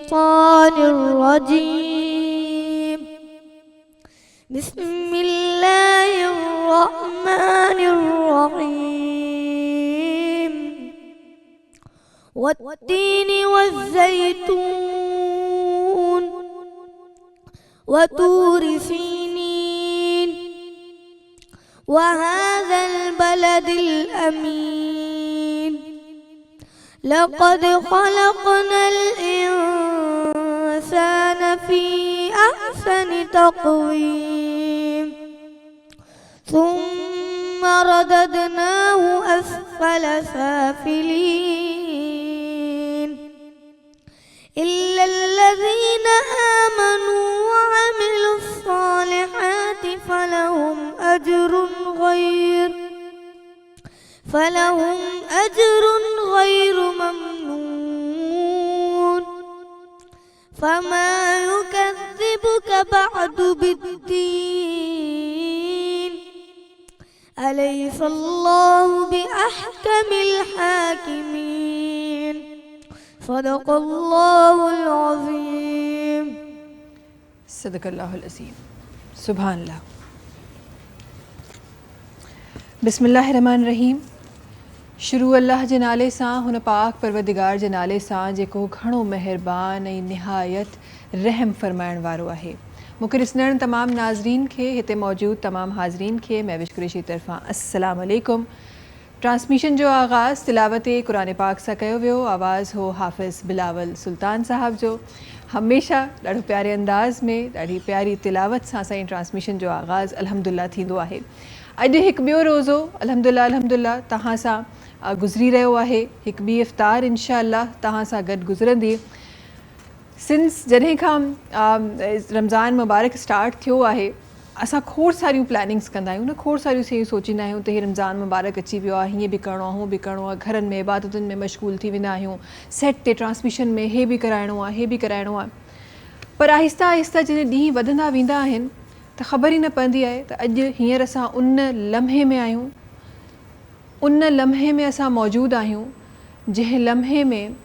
الشيطان الرجيم. بسم الله الرحمن الرحيم. والتين والزيتون وطور سينين وهذا البلد الأمين. لقد خلقنا الإنسان في أحسن تقويم ثم رددناه أسفل سافلين إلا الذين آمنوا وعملوا الصالحات فلهم أجر غير ممنون. فما يكذبك بعد بالدين. أليس الله بأحكم الحاكمين. صدق الله العظيم. صدق اللہ العظیم. سبحان اللہ. بسم اللہ الرحمن الرحیم. شروع اللہ जे नाले सां, हुन पाक परवरदिगार जे नाले सां जेको घणो महिरबान ऐं निहायत रहम फरमाइण वारो आहे. मूंखे ॾिसंदड़ तमामु नाज़रीन खे, हिते मौजूदु तमामु हाज़रीन खे महविश कुरैशी तरफ़ां अस्सलाम वालेकुम. ट्रांसमिशन जो आगाज़ तिलावत क़ुरान पाक सां कयो वियो. आवाज़ हो हाफ़िज़ बिलावल सुल्तान साहब जो. हमेशह ॾाढो प्यारे अंदाज़ में ॾाढी प्यारी तिलावत सां असांजी ट्रांसमिशन जो आगाज़ अल्हम्दुलिल्लाह थींदो आहे. अॼु हिकु ॿियो रोज़ो अल्हम्दुलिल्लाह तव्हां सां गुज़री रहियो आहे. हिकु ॿी इफ़्तार इंशाअल्लाह तव्हां सां गॾु गुज़रंदी. सिंस जॾहिं खां रमज़ान मुबारक स्टार्ट थियो आहे, असां खोड़ सारियूं प्लैनिंग्स कंदा आहियूं न, खोड़ सारियूं शयूं सोचींदा आहियूं त हीअ रमज़ान मुबारक अची वियो आहे, हीअं बि करिणो आहे, हूअ बि करिणो आहे. घरनि में इबादतुनि में मशगूल थी वेंदा आहियूं. सेट ते ट्रांसमिशन में हे बि कराइणो आहे, हे बि कराइणो आहे. पर आहिस्ता आहिस्ता जॾहिं ॾींहं वधंदा वेंदा आहिनि त ख़बर ई न पवंदी आहे त अॼु हींअर असां उन लम्हे में आहियूं, उन लम्हे में असां मौजूदु आहियूं जंहिं लम्हे में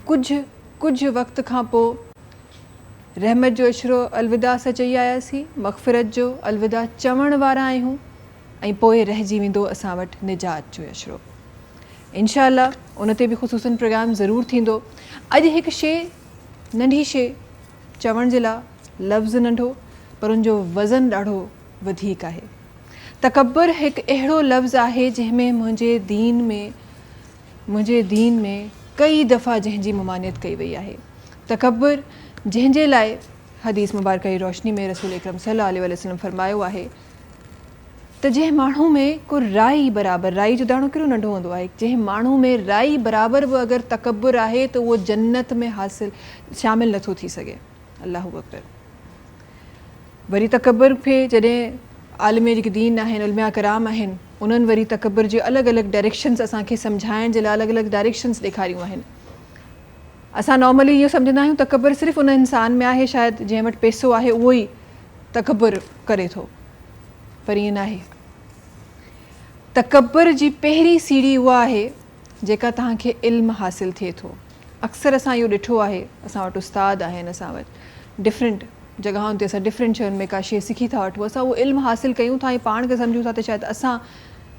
कुझु वक़्त खां पोइ रहमत जो अशरो अलविदा सां चई आयासीं, मग़फ़िरत जो अलविदा चवण वारा आहियूं ऐं पोइ रहिजी वेंदो असां वटि निजात जो अशरो. इंशाअल्लाह उन ते बि ख़ुसूसन प्रोग्राम ज़रूरु थींदो. अॼु हिकु शइ, नंढी शइ चवण जे लाइ लफ़्ज़ नंढो पर उनजो वज़न ॾाढो वधीक आहे. तकब्बुर हिकु अहिड़ो लफ़्ज़ आहे जंहिंमें मुंहिंजे दीन में कई दफ़ा जंहिंजी ममानियत कई वई आहे. तकब्बुर जंहिंजे लाइ हदीस मुबारक जी रोशनी में रसूल अकरम सल्लल्लाहु अलैहि वसल्लम फरमायो आहे त जंहिं माण्हू में को राई बराबरि, राई जो दाणो केॾो नंढो हूंदो आहे, जंहिं माण्हू में राई बराबरि बि अगरि तकब्बुर आहे त उहो जन्नत में शामिल नथो थी सघे. अल्लाहु अकबर. वरी तकब्बुर खे जॾहिं आलिम जेके दीन आहिनि, उलमा कराम आहिनि, उन्हनि वरी तकब्बुर जी अलॻि अलॻि डायरेक्शन्स असांखे सम्झाइण जे लाइ अलॻि अलॻि डायरेक्शन्स ॾेखारियूं आहिनि. असां नॉर्मली इहो सम्झंदा आहियूं तकब्बुर सिर्फ़ु उन इंसान में आहे शायदि जंहिं वटि पैसो आहे उहो ई तकब्बुर करे थो, पर ईअं न आहे. तकब्बुर जी पहिरीं सीढ़ी उहा आहे जेका तव्हांखे इल्मु हासिलु थिए थो. अक्सर असां इहो ॾिठो आहे, असां वटि उस्ताद आहिनि, असां वटि डिफरेंट जॻहियुनि ते असां डिफरेंट शयुनि में का शइ सिखी था वठूं, असां उहो इल्मु हासिलु कयूं था ऐं पाण खे सम्झूं था त शायदि असां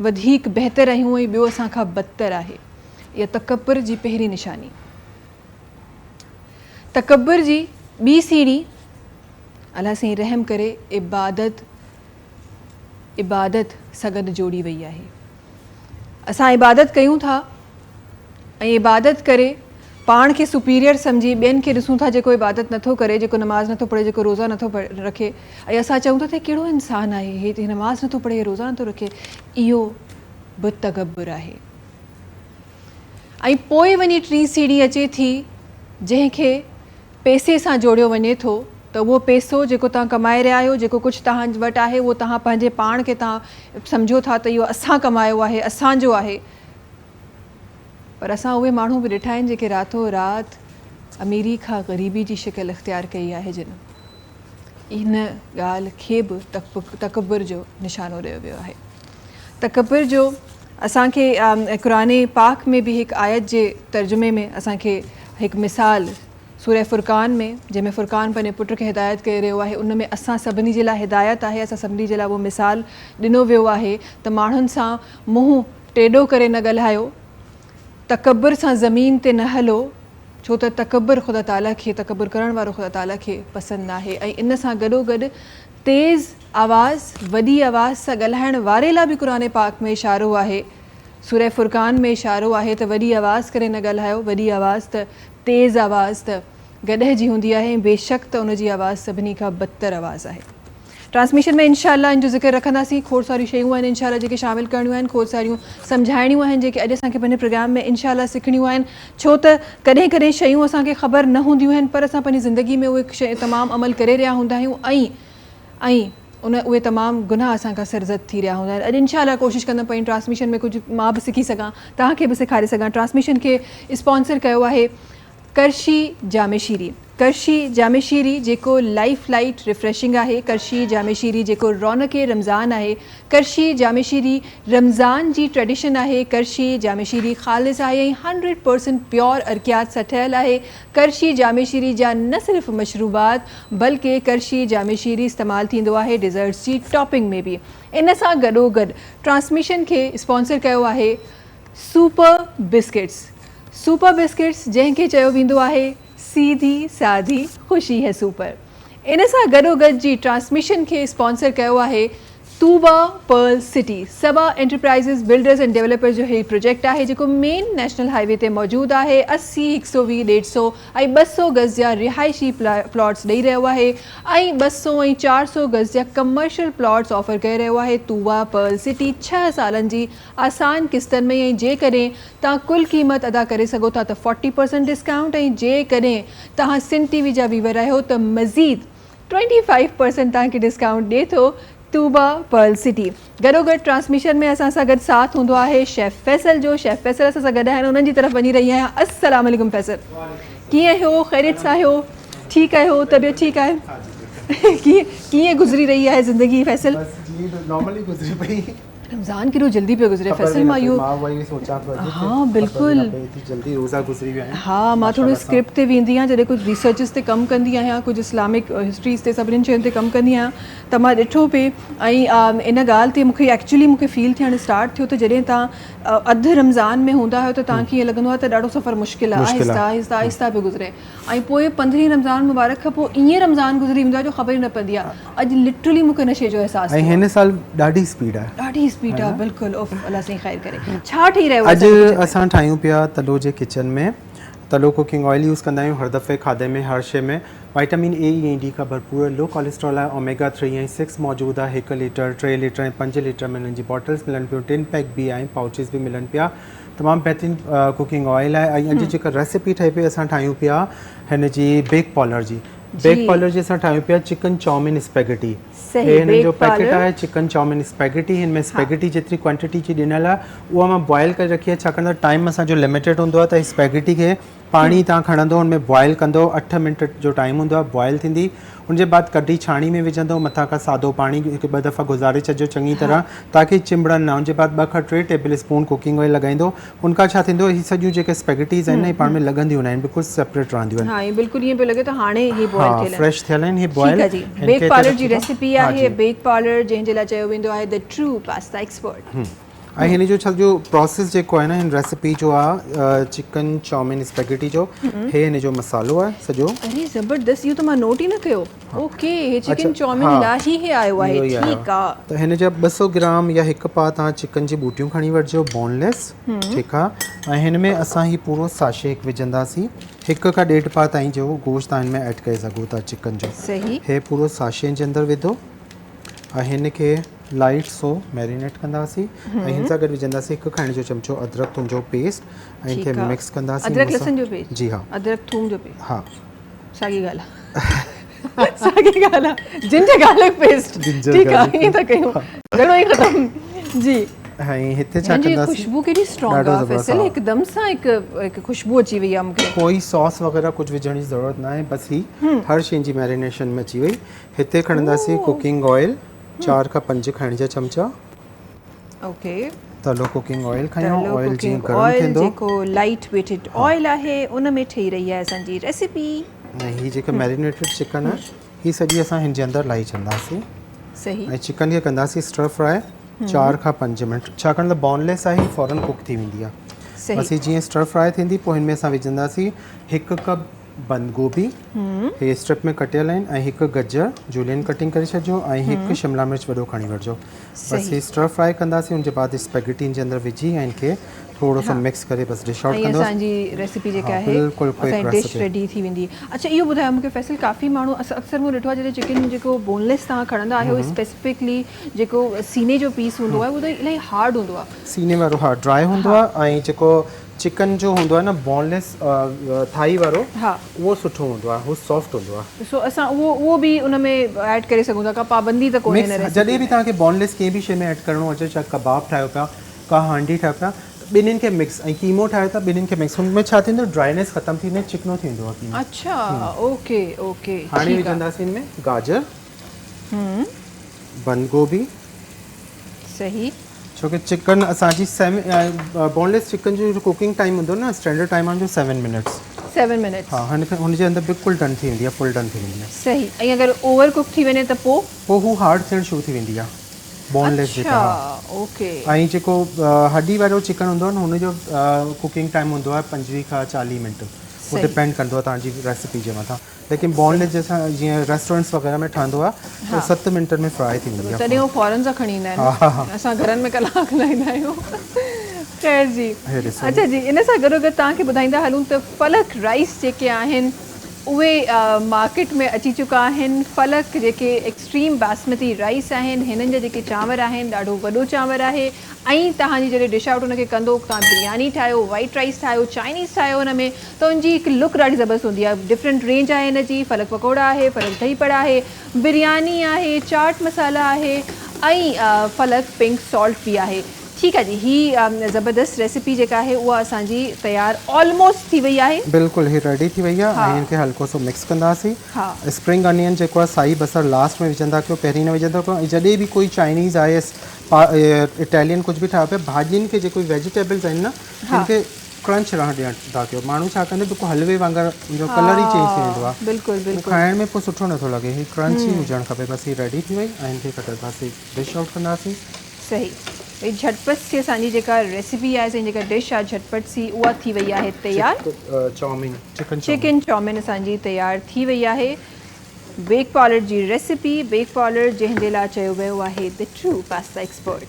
वधीक बहितर आहियूं ऐं ॿियो असां खां बदतर आहे. इहा तकब्बुर जी पहिरीं निशानी. तकब्बुर जी ॿी सीढ़ी अलाह साईं रहम करे इबादत सां गॾु जोड़ी वई आहे. असां इबादत कयूं था ऐं इबादत करे पाण खे सुपीरियर सम्झी ॿियनि खे ॾिसूं था जेको इबादत नथो करे, जेको नमाज़ नथो पढ़े, जेको रोज़ा नथो रखे, ऐं असां चऊं था त कहिड़ो इंसानु आहे हे नमाज़ नथो पढ़े, रोज़ा नथो रखे. इहो बि तकब्बुर आहे. ऐं पोइ वञी टी सीढ़ी अचे थी जंहिंखे पैसे सां जोड़ियो वञे थो त उहो पैसो जेको तव्हां कमाए रहिया आहियो, जेको कुझु तव्हां वटि आहे, उहो तव्हां पंहिंजे पाण खे तव्हां सम्झो था त इहो असां कमायो आहे, असांजो आहे. पर असां उहे माण्हू बि ॾिठा आहिनि जेके रातो राति अमीरी खां ग़रीबी जी शिकिल इख़्तियार कई आहे जिन. इन ॻाल्हि खे बि तकब्बुर जो निशानो ॾियो वियो आहे. तकब्बुर जो असांखे क़ुरान पाक में बि हिकु आयत जे तर्जुमे में असांखे हिकु मिसाल सूरह फ़ुरक़ान में जंहिंमें फ़ुरक़ान पंहिंजे पुट खे हिदायत करे रहियो आहे, उन में असां सभिनी जे लाइ हिदायत आहे, असां सभिनी जे लाइ उहो मिसाल ॾिनो वियो आहे त माण्हुनि सां मुंहुं टेॾो करे न ॻाल्हायो, तकबर सां ज़मीन ते न हलो, छो त तकबर ख़ुदा ताला खे, तकबर करण वारो ख़ुदा ताला खे पसंदि न आहे। ऐं इन सां गॾोगॾु तेज़ आवाज़, वॾी आवाज़ सां ॻाल्हाइण वारे लाइ बि क़ुर पाक में इशारो आहे, सूरह फ़ुरक़ान में इशारो आहे त वॾी आवाज़ करे न ॻाल्हायो, वॾी आवाज़ त तेज़ आवाज़ त गॾह जी हूंदी आहे, ऐं बेशक त उनजी आवाज़ सभिनी खां बदतर आवाज़ आहे। ट्रांसमिशन में इंशाअल्लाह इन जो ज़िक्र रखंदासीं, खोड़ सारियूं शयूं आहिनि इंशाअल्लाह जेके शामिल करणियूं आहिनि, खोड़ सारियूं सम्झाइणियूं आहिनि जेके अॼु असांखे पंहिंजे प्रोग्राम में इंशाअल्लाह सिखणियूं आहिनि, छो त कॾहिं कॾहिं शयूं असांखे ख़बर न हूंदियूं आहिनि पर असां पंहिंजी ज़िंदगी में उहे शइ तमामु अमल करे रहिया हूंदा आहियूं ऐं उहे तमामु गुनाह असां खां सरज़द थी रहिया हूंदा आहिनि। अॼु इंशाअल्लाह कोशिशि कंदमि पई ट्रांसमिशन में कुझु मां बि सिखी सघां, तव्हांखे बि सेखारे सघां। ट्रांसमिशन खे स्पॉन्सर कयो आहे करशी जामे शीरी। करशी जामे शीरी जेको लाइफ लाइट रिफ्रेशिंग आहे, करशी जामे शीरी जेको रौनक रमज़ान आहे, करशी जामे शीरी रमज़ान जी ट्रेडिशन आहे, करशी जामे शीरी ख़ालिस आहे ऐं 100% प्योर अर्कियात सां ठहियल आहे। करशी जामे शीरी जा न सिर्फ़ु मशरूबात बल्कि करशी जामे शीरी इस्तेमालु थींदो आहे डिज़र्ट्स जी टॉपिंग में बि। इन सां गॾोगॾु ट्रांसमिशन खे स्पॉन्सर कयो आहे सुपर बिस्किट्स। सुपर बिस्किट्स जंहिंखे चयो वेंदो आहे सीधी सादी ख़ुशी है सुपर। इन सां गॾोगॾु जी ट्रांसमिशन खे स्पॉन्सर कयो आहे Tooba Pearl City. Saba Enterprises Builders and Developers जो ही प्रोजेक्ट आहे जेको मेन नेशनल हाईवे ते मौजूदु आहे। 80, 120, 150 ऐं 200 गज़ जा रिहाइशी प्लॉट्स ॾेई रहियो आहे ऐं 200 ऐं 400 गज़ जा कमर्शियल प्लॉट्स ऑफर करे रहियो आहे। तूबा पर्ल सिटी 6 सालनि जी आसान किस्तनि में, ऐं जेकॾहिं तव्हां कुल क़ीमत अदा करे सघो था त 40% डिस्काउंट, ऐं जेकॾहिं तव्हां सिन टीवी जा व्यूवर आहियो त मज़ीद 25% तव्हांखे डिस्काउंट ॾिए थो तूबा पर्ल सिटी। गॾोगॾु ट्रांसमिशन में असां सां गॾु साथ हूंदो आहे शेफ़ फैसल जो। शेफ़ फैसल असां सां गॾु आहिनि, उन्हनि जी तरफ़ वञी रही आहियां। अस्सलाम वालेकुम फैसल, कीअं आहियो? ख़ैरियत सां आहियो? ठीकु आहियो? तबियत ठीकु आहे? कीअं गुज़री रही आहे ज़िंदगी फैसल? नॉर्मली गुज़री पई। रमज़ान केॾो जल्दी पियो गुज़रे फैसल। मां इहो हाँ बिल्कुलु जल्दी रोज़ा गुज़री विया आहिनि। हा, मां थोरो स्क्रिप्ट ते वेंदी आहियां, जॾहिं कुझु रिसर्चिस ते कमु कंदी आहियां, कुझु इस्लामिक हिस्ट्रीज़ ते सभिनीनि शयुनि ते कमु कंदी आहियां, त मां ॾिठो पिए ऐं इन ॻाल्हि ते मूंखे फील थियणु स्टार्ट थियो त जॾहिं तव्हां अधु रमज़ान में हूंदा आहियो त तव्हांखे ईअं लॻंदो आहे त ॾाढो सफ़र मुश्किल आहे, आहिस्ता आहिस्ता आहिस्ता पियो गुज़रे, ऐं पोइ 15 रमज़ान मुबारक खां पोइ ईअं रमज़ान गुज़री वेंदो आहे जो ख़बर ई न पवंदी आहे। अॼु लिटरली मूंखे नशे जो अहसासु ऐं हिन साल ॾाढी स्पीड आहे, ॾाढी स्पीड आहे। बिल्कुलु अल्लाह साईं ख़ैर करे। छा ठही रहियो अॼु असां ठाहियूं पिया तलो जे किचन में। तलो कुकिंग ऑयल यूज़ कंदा आहियूं हर दफ़े खाधे में, हर शइ में। विटामिन ए ऐं डी का भरपूर, लो कोलेस्ट्रॉल आहे, ओमेगा 3 ऐं 6 मौजूदु आहे। 1 लीटर, 3 लीटर ऐं 5 लीटर में हिननि जी बॉटल्स मिलनि पियूं, टिन पैक बि आहिनि, पाउचिस बि मिलनि पिया। तमामु बहितरीन कुकिंग ऑयल आहे। ऐं अॼु जेका रेसिपी ठहे पई, असां ठाहियूं पिया हिन जी बेक पॉलर जी। बेक पॉलर जी असां ठाहियूं पिया चिकन चाउमीन स्पैगेटी। हिन जो पैकेट आहे चिकन चाउमीन स्पैगेटी। हिन में स्पैगेटी जेतिरी क्वांटिटी जी ॾिनल आहे उहा मां बॉयल करे रखी आहे, छाकाणि त टाइम असांजो लिमिटेड हूंदो आहे। त स्पैगेटी खे पाणी तव्हां खणंदो, हुन में बॉयल कंदो, 8 मिंट जो टाइम हूंदो आहे, बॉयल थींदी। उनजे बाद कढी छाणी में विझंदो, मथां खां सादो पाणी हिकु ॿ दफ़ा गुज़ारे छॾिजो चङी तरह ताकी चिंबड़नि न। उनजे बाद 2 खां 3 टेबल स्पून कुकिंग ऑयल लॻाईंदो। उनखां छा थींदो, हीअ सॼियूं जेके स्पैगेटीज़ आहिनि न, पाण में लॻंदियूं न आहिनि, बिल्कुलु सेपरेट रहंदियूं आहिनि। हाँ, बिल्कुलु ईअं पियो लॻे त हाणे ही बॉयल थियल आहिनि, फ्रेश थियल आहिनि, ही बॉयल। बेक पॉलर जी रेसिपी आहे। बेक पॉलर जंहिंजे लाइ चयो वेंदो आहे द ट्रू पास्ता एक्सपर्ट। ऐं हिन जो सॼो प्रोसेस जेको आहे न हिन रेसिपी जो आहे चिकन चाउमीन स्पैगेटी जो, हे हिन जो मसालो आहे सॼो। अरे ज़बरदस्त, इहो त मां नोट ई न कयो। ओके, हे चिकन चाउमीन लाइ ही आयो आहे, ठीकु आहे। त हिन जा 200 ग्राम या 1 पा तव्हां चिकन जी बूटियूं खणी वठिजो, बोनलेस, ठीकु आहे। ऐं हिन में असां ही पूरो साशे विझंदासीं। 1 खां 1.5 पा ताईं जो गोश्त तव्हां हिन में ऐड करे सघो था चिकन जो। सही, हे पूरो साशे जे अंदरि विधो ऐं हिन खे लाइट सो मैरिनेट कंदासीं। ऐं हिन सां गॾु विझंदासीं 1 खाइण जो चमचो अदरक थूम जो पेस्ट ऐं हिनखे मिक्स कंदासीं। अदरक लहसुन जो पेस्ट? जी हाँ, अदरक थूम जो पेस्ट। हाँ, साॻी ॻाल्हि आहे, साॻी ॻाल्हि आहे, जिंजर गार्लिक पेस्ट, ठीकु आहे, ईअं त कयूं, घणो ई ख़तमु जी। ऐं हिते छा कंदासीं, खुशबू केॾी स्ट्रॉन्ग आहे फैसल, हिकदम सां हिकु खुशबू अची वई आहे मूंखे। कोई सॉस वग़ैरह कुझु विझण जी ज़रूरत न आहे, बसि ही हर शइ जी मैरिनेशन में अची वई। हिते खणंदासीं कुकिंग ऑयल 4 खां 5 खाइण जा चमचा। ओके, तलो कुकिंग ऑयल खयो तलो ऑयल जीअं कुकिंग गरम ऑयल थींदो जेको लाइट वेटेड ऑयल आहे उन में ठही रही आहे असांजी रेसिपी। ऐं हीअ जेका मैरिनेटेड चिकन आहे हीअ सॼी असां हिन जे अंदरि लाई छॾंदासीं सही ऐं चिकन खे कंदासीं स्टर फ्राई 4 खां 5 मिनट छाकाणि त बॉनलेस आहे हीअ फ़ौरन कुक थी वेंदी आहे। सही बस हीअ जीअं स्टर फ्राई थींदी पोइ हिन में असां विझंदासीं 1 कप बंद गोभी हे स्ट्रिप में कटियल आहिनि ऐं 1 गजर जूलियन कटिंग करे छॾिजो ऐं 1 शिमला मिर्च वॾो खणी वठिजो। बस हीअ स्टर फ्राई कंदासीं उनजे बाद स्पैगेटी जे अंदरि विझी ऐं इनखे थोरो सो मिक्स करे बस डिश आउट ऐं कंदो। असांजी रेसिपी जेका आहे बिल्कुलु असांजी डिश रेडी थी वेंदी। अच्छा इहो ॿुधायो मूंखे फैसल काफ़ी माण्हू अक्सर मूं ॾिठो आहे जॾहिं चिकन जेको बोनलेस तव्हां खणंदा आहियो स्पेसिफिकली जेको सीने जो पीस हूंदो आहे उहो त इलाही हार्ड हूंदो आहे। सीने वारो हा ड्राई हूंदो आहे ऐं जेको चिकन जो हूंदो आहे न बोनलेस थाई वारो हा उहो सुठो हूंदो आहे उहो सॉफ्ट हूंदो आहे। सो असां उहो बि उन में ऐड करे सघूं था का पाबंदी त कोन्हे हिन रेसिपी जॾहिं बि तव्हांखे बोनलेस कंहिं बि शइ में ऐड करिणो अचे चाहे कबाब ठाहियो पिया का हांडी ठाहियो पिया ॿिन्हिनि खे मिक्स ऐं कीमो ठाहियो था ॿिन्हिनि खे मिक्स हुन में छा थींदो ड्राइनेस ख़तमु थी वेंदी चिकनो थी वेंदो आहे कीमो। अच्छा ओके ओके हाणे विझंदासीं हिन में गाजर बंद गोभी सही छोकी चिकन असांजी बोनलेस चिकन जो कुकिंग टाइम हूंदो न स्टैंडर्ड टाइम आहे जो 7 मिनट्स 7 मिनट्स हा हुनजे अंदरि बिल्कुलु डन थी वेंदी आहे फुल डन थी वेंदी आहे। सही ऐं अगरि ओवर कुक थी वञे त पोइ हू हार्ड थियणु शुरू थी वेंदी आहे बोनलेस जेका ओके ऐं जेको हड्डी वारो चिकन हूंदो आहे न हुनजो कुकिंग टाइम हूंदो आहे 25 खां 40 मिंट उहो डिपेंड कंदो आहे तव्हांजी रेसिपी जे मथां लेकिन बोनलेस जैसा जीअं रेस्टोरेंट्स वग़ैरह में ठहंदो आहे उहो 7 मिंटनि में फ्राई थी वेंदी आहे। तॾहिं उहो फॉरन सां खणी ईंदा आहिनि असां घरनि में कलाक लाहींदा आहियूं। ख़ैर जी अच्छा जी इन सां गॾोगॾु तव्हांखे ॿुधाईंदा हलूं त फलक राइस जेके आहिनि उहे मार्केट में अची चुका आहिनि। फलक जेके एक्सट्रीम बासमती राइस आहिनि हिननि जा जेके चांवर आहिनि ॾाढो वॾो चांवर आहे ऐं तव्हांजी जॾहिं डिश आउट हुनखे कंदो तव्हां बिरयानी ठाहियो वाइट राइस ठाहियो चाइनीज़ ठाहियो हुन में त उनजी हिकु लुक ॾाढी ज़बरदस्त हूंदी आहे। डिफरेंट रेंज आहे हिन जी फलक पकोड़ा आहे फलक दही पड़ा आहे बिरयानी आहे चाट मसाला आहे ऐं फलक पिंक सॉल्ट बि आहे। ठीकु आहे जी ही ज़बरदस्त रेसिपी जेका आहे उहा असांजी तयारु ऑलमोस्ट थी वई आहे। बिल्कुलु ही रेडी थी वई आहे ऐं हिनखे हल्को सो मिक्स कंदासीं। स्प्रिंग अनियन जेको आहे साई बसर लास्ट में विझंदा कयो पहिरीं न विझंदा कयो ऐं जॾहिं बि कोई चाइनीज़ आहे इटालियन कुझु बि ठाहियो पियो भाॼियुनि खे जेको वेजिटेबल्स आहिनि न हिनखे क्रंच रहण ॾियण था कयो। माण्हू छा कंदो बिल्कुलु हलवे वांगुरु हुनजो कलर ई चेंज थी वेंदो आहे बिल्कुलु बिल्कुलु खाइण में पोइ सुठो नथो लॻे ही क्रंच ई हुजणु खपे। बसि ही रेडी थी वई ऐं हिनखे कढंदासीं डिश आउट कंदासीं। सही भई झटपट सी असांजी जेका रेसिपी आहे असांजी जेका डिश आहे झटपट सी उहा थी वई आहे तयारु। चाउमीन चिकन चाउमीन असांजी तयारु थी वई आहे। बेक पॉलर जी रेसिपी बेक पॉलर जंहिंजे लाइ चयो वियो आहे द ट्रू पास्ता एक्सपर्ट।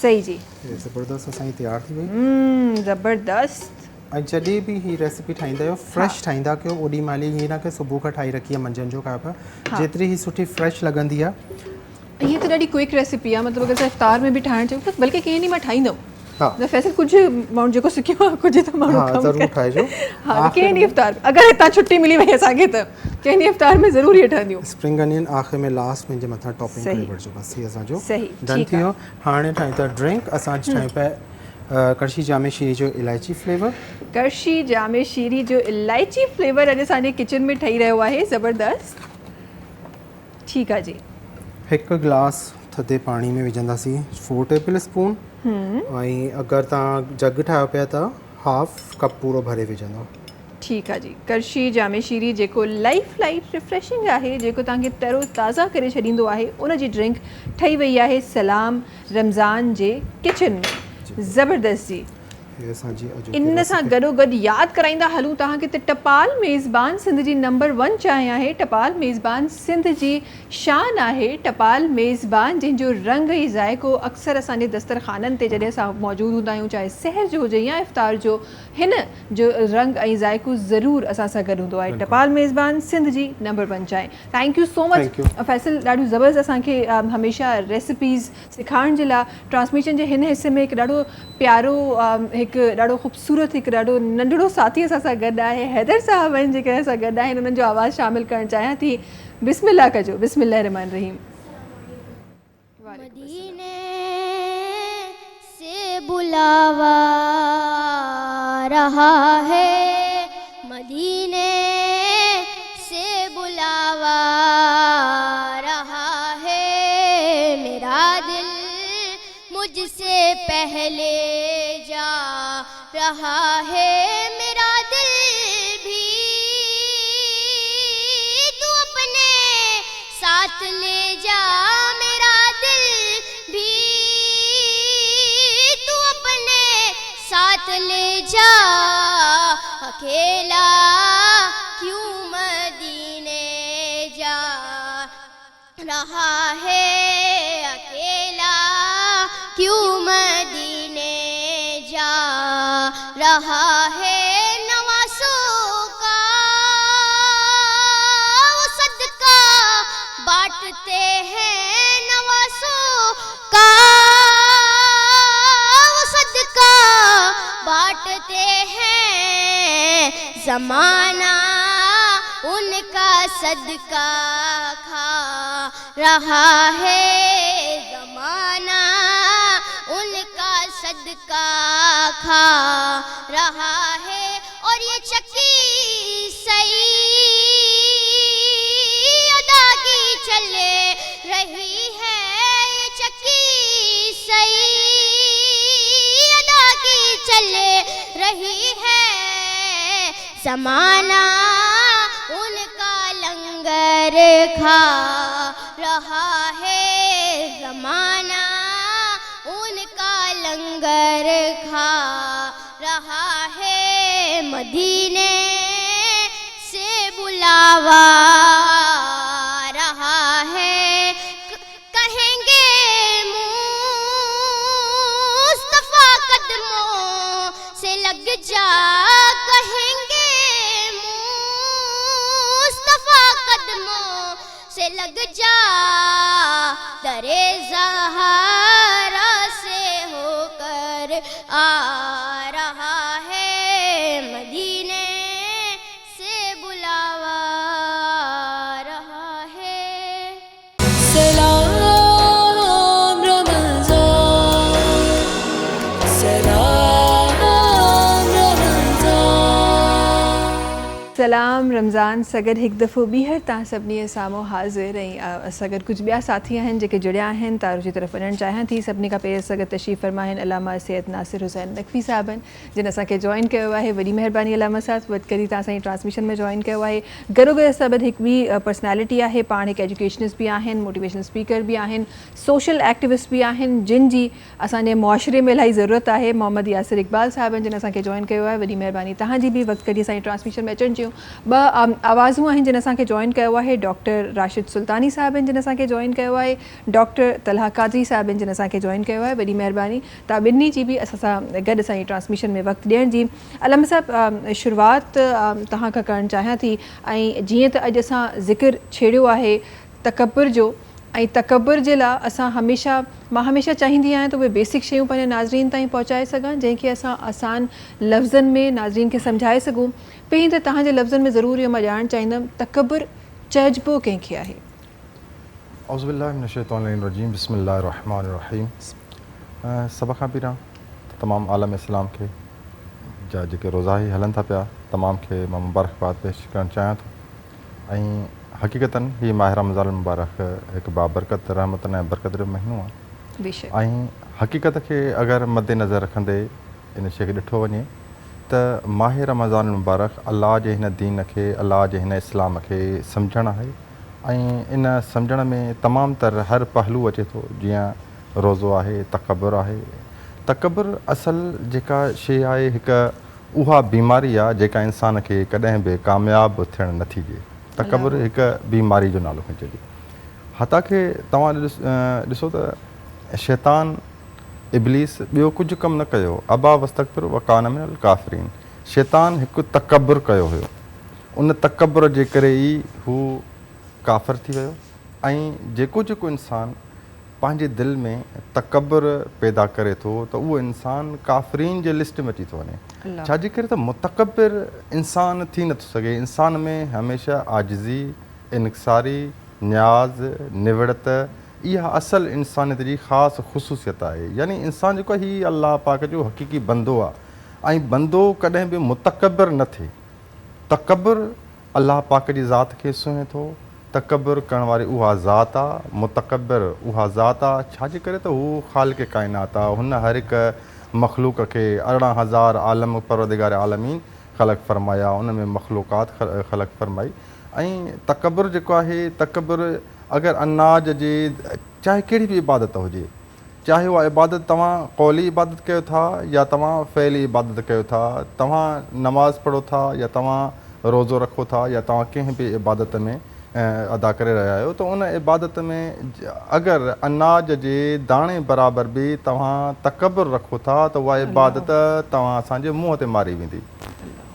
सही जी ज़बरदस्त असांजी तयारु थी वई ज़बरदस्त। ऐं जॾहिं बि ही रेसिपी ठाहींदा आहियो फ्रेश ठाहींदा कयो ओॾी महिल हीअं न की सुबुह खां ठाही रखी आहे मंझंदि जो खाइयो पिया जेतिरी ही सुठी फ्रेश लॻंदी आहे। ये तो ॾाढी क्विक रेसिपी आहे मतिलबु अगरि इफ्तार में बि ठाहिणु चाहियूं त बल्कि कंहिं ॾींहुं मां ठाहींदमि त फैसल कुझु माण्हू जेको सिखियो आहे कुझु त माण्हू ज़रूरु ठाहिजो। हा कंहिं ॾींहुं इफ्तार अगरि हितां छुट्टी मिली वई असांखे त कंहिं ॾींहुं इफ्तार में ज़रूरु इहे ठहंदियूं। स्प्रिंग अनियन आख़िर में लास्ट में जे मथां टॉपिंग करे वठिजो बसि ही असांजो सही डन थी वियो। हाणे ठाहियूं था ड्रिंक असां ठाहियूं पिया कड़शी जामे शीरी जो इलायची फ्लेवर। कड़शी जामे शीरी जो इलायची फ्लेवर अॼु असांजे किचन में ठही रहियो आहे ज़बरदस्त। ठीकु आहे जी 1 गिलास थधे पाणी में विझंदासीं 4 टेबल स्पून ऐं अगरि तव्हां जग ठाहियो पिया त हाफ कप पूरो भरे विझंदो। ठीकु आहे जी कड़शी जामे शीरी जेको लाइफ रिफ्रेशिंग आहे जेको तव्हांखे तरो ताज़ा करे छॾींदो आहे उनजी ड्रिंक ठही वई आहे सलाम रमज़ान जे किचन में ज़बरदस्त जी। इन सां गॾोगॾु यादि कराईंदा हलूं तव्हांखे त टपाल मेज़बान सिंध जी नंबर 1 चांहि आहे। टपाल मेज़बान सिंध जी शान आहे। टपाल मेज़बान जंहिंजो रंग ऐं ज़ाइक़ो अक्सर असांजे दस्तरख़ाननि ते जॾहिं असां मौजूदु हूंदा आहियूं चाहे सहर जो हुजे या इफ़्तार जो हिन जो रंग ऐं ज़ाइक़ो ज़रूरु असां सां गॾु हूंदो आहे। टपाल मेज़बान सिंध जी नंबर 1 चांहि। Thank you so much Faisal ॾाढियूं ज़बरदस्त असांखे हमेशह रेसिपीज़ सेखारण जे लाइ। ट्रांसमिशन जे हिन हिसे में हिकु ॾाढो प्यारो हिकु ॾाढो ख़ूबसूरत हिकु ॾाढो नंढड़ो साथी असां सां गॾु आहे हैदर साहब आहिनि जेके असां गॾु आहिनि उन्हनि जो आवाज़ु शामिलु करणु चाहियां थी। बिस्मिल्लाह कजो बिस्मिल्लाह रहमान रहीम। मदीने से बुलावा रहा है मदीने से बुलावा रहा है मेरा दिल مجھ سے پہلے جا رہا ہے میرا دل بھی، تو اپنے ساتھ لے جا میرا دل بھی، تو اپنے ساتھ لے جا، اکیلا کیوں مدینے جا رہا ہے، اکیلا کیوں مدینے جا رہا ہے، نوازوں کا وہ صدقہ بانٹتے ہیں، نوازوں کا وہ صدقہ بانٹتے ہیں، زمانہ ان کا صدقہ کھا رہا ہے، زمانہ ان کا صدقہ کھا رہا ہے، اور یہ چکی سعید کی چلے رہی ہے، یہ چکی سعید کی چلے رہی ہے، زمانہ ان کا لنگر کھا رہا ہے، زمانہ ان کا لنگر کھا رہا ہے، مدینے سے بلاوا رہا ہے، کہیں گے مصطفیٰ قدموں سے لگ جا، کہیں گے مصطفیٰ قدموں سے لگ جا، در زہرا سے ہو کر آ رہا ہے، مدینے سے بلاوا رہا ہے۔ سلام رمضان، سلام رمضان، سلام رمضان سگد ایک دفعہ بیہر تاں سبنی سامو حاضر ہیں، سگد کچھ بیا ساتھی ہیں جے کہ جڑیا ہیں تاں روچی طرف ونن چاہاں تھی، سبنی کا پیر سگد تشریف فرما ہیں علامہ سید ناصر حسین نقوی صاحبن جن اساں کے جوائن کیا ہوا ہے، وڈی مہربانی علامہ صاحب ود کری تاں سائیں ٹرانسمیشن میں جوائن کیا ہوا ہے، گرو گئے سبد ایک بھی پرسنالٹی ہے، پان ایک ایجوکیشنسٹ بھی آہن، موٹیویشنل اسپیکر بھی آہن، سوشل ایکٹیوسٹ بھی آہن، جن جی اساں نے معاشرے میں الہی ضرورت ہے، محمد یاسر اقبال صاحبن جن اساں کے جوائن کیا ہوا ہے، وڈی مہربانی تہاں جی بھی وقت کری سائیں ٹرانسمیشن میں اچن چیوں آوازوں ہیں جن اساں کے جوائن کیا ہوا ہے، ڈاکٹر راشد سلطانی صاحب جن اساں کے جوائن کیا ہوا ہے، ڈاکٹر طلحہ قادری صاحب جن اساں کے جوائن کیا ہوا ہے، وڈی مہربانی تابنی جی بھی اساں گڈ اساں ٹرانسمیشن میں وقت ڈیئن جی۔ علامہ صاحب شروعات تہاں کا کرن چاہیاں تھی، جیئں تے اج اساں ذکر چھیڑیو ہے تکبر جو، تکبر جے لا اساں ہمیشہ ماں ہمیشہ چاہیندی آیاں تو وہ بیسک شیوں پنے ناظرین تائیں پہنچائے سگاں جن کہ اساں آسان لفظن میں ناظرین کے سمجھائے سگوں، پہین تے تہاں جے لفظن میں ضرور یہ میں جان چاہیندم تکبر چہجبو کہیں کیا ہے؟ اعوذ باللہ من الشیطان الرجیم، بسم اللہ الرحمن الرحیم۔ سبقاں پیراں تمام عالم اسلام کے جا جے روزہ ہی ہلن تھا پیا تمام کے میں مبارکباد پیش کرن چاہیاں تو، حقیقتاً ہی ماہ رمضان المبارک ایک بابرکت رحمت نے برکت جو مہینو ہے، بے شک حقیقت کے اگر مد نظر رکھندے ان شے کے ڈٹھو ونے تو ماہ رمضان المبارک اللہ کے ہن دین کے، اللہ کے ہن اسلام کے سمجھण ہے، ان سمجھण میں تمام تر ہر پہلو اچے تو، جیاں روزو ہے، تکبر ہے، تکبر اصل جیکا شے ہے ایک اوہا بیماری ہے جیکا انسان کے کدیں بھی کامیاب تھیण نہ تھیجے، تکبر ایک بیماری جو نالو ہے چلی، حتیٰ کہ تواں ॾिसो त शैतान इबलीस ॿियो कुझु कमु न कयो, अबा वस्तकबिर वकान मिनल काफ़िरीन, शैतान हिकु तकबुर कयो हुयो, उन तकबुर जे करे ई हू काफ़िर थी वियो। ऐं जेको जेको इंसानु पंहिंजे दिलि में तकबुर पैदा करे थो त उहो इंसानु काफ़िरीन जे लिस्ट में अची थो वञे। छाजे करे त मुतकबिर इंसानु थी नथो सघे, इंसान में हमेशह आजिज़ी, इनक़सारी, न्याज़, निवड़त, इहा असल इंसानियत जी ख़ासि ख़ुसूसियत आहे। यानी इंसान जेको आहे हीउ अलाह पाक जो हक़ीक़ी बंदो आहे, ऐं बंदो कॾहिं बि मुतकबिर न थिए। तकबुर अलाह पाक जी ज़ात खे सुञे थो, तकबर करण वारी उहा ज़ात आहे, मुतकबिर उहा ज़ात आहे, छाजे करे त हू ख़ालिक़ काइनात आहे। हुन हर हिकु मख़लूक़ खे 18,000 आलम परवरदिगार आलमीन ख़लक़ फरमाया, उन में मख़लूक़ात ख़लक़ फरमाई। ऐं तकबर जेको आहे, तकबर अगरि अनाज जे चाहे कहिड़ी बि इबादत हुजे, चाहे उहा इबादत तव्हां क़ौली इबादत कयो था या तव्हां फ़इली इबादत कयो था, तव्हां नमाज़ पढ़ो था या तव्हां रोज़ो रखो था या तव्हां कंहिं बि इबादत में अदा करे रहिया आहियो, त उन इबादत में अगरि अनाज जे दाणे बराबरि बि तव्हां तकबर रखो था त उहा इबादत तव्हां असांजे मुंहं ते मारी वेंदी।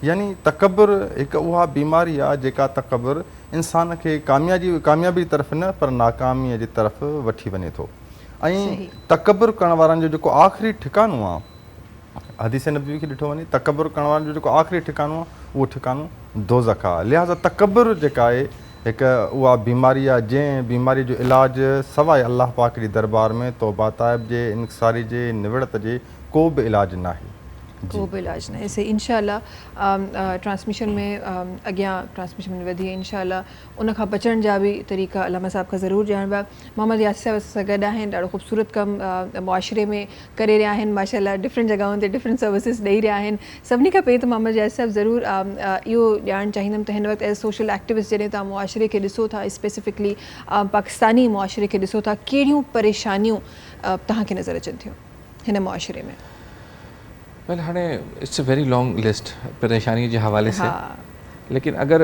यानी तकबर हिकु उहा बीमारी आहे जेका तकबर इंसान खे कामयाबी तरफ़ न पर नाकामीअ जी तरफ़ वठी वञे थो। ऐं तकबर करण वारनि जो जेको आख़िरी ठिकानो आहे, हदीस नबी खे ॾिठो वञे, तकबर करण वारनि जो जेको आख़िरी ठिकानो आहे उहो ठिकानो दोज़ख आहे। लिहाज़ा तकबर जेका आहे हिकु उहा बीमारी आहे जंहिं बीमारी जो इलाजु सवाइ अलाह पाक जी दरबार में तौबा ताइब जे, इनसारी जे, निवड़त जे को बि इलाजु न आहे। को बि इलाजु न आहे। से इंशाअल्लाह ट्रांसमिशन में अॻियां ट्रांसमिशन में वधी इंशाअल्लाह उन खां बचण जा बि तरीक़ा अलामा साहब खां ज़रूरु ॼाणबा। मोहम्मद यासिर साहब सां गॾु आहिनि, ॾाढो ख़ूबसूरत कमु मुआशिरे में करे रहिया आहिनि, माशाअल्लाह डिफरेंट जॻहियुनि ते डिफरेंट सर्विसिस ॾेई रहिया आहिनि। सभिनी खां पहिरीं त मोहम्मद यासिर साहब ज़रूरु इहो ॼाणणु चाहींदमि त हिन वक़्तु एज़ सोशल एक्टिविस्ट जॾहिं तव्हां मुआशिरे खे ॾिसो था, स्पेसिफिकली पाकिस्तानी मुआशिरे खे ॾिसो था, कहिड़ियूं परेशानियूं तव्हांखे नज़र अचनि थियूं हिन मुआशिरे में? वेल हाणे it's a very long list परेशानी जे हवाले से, लेकिन अगर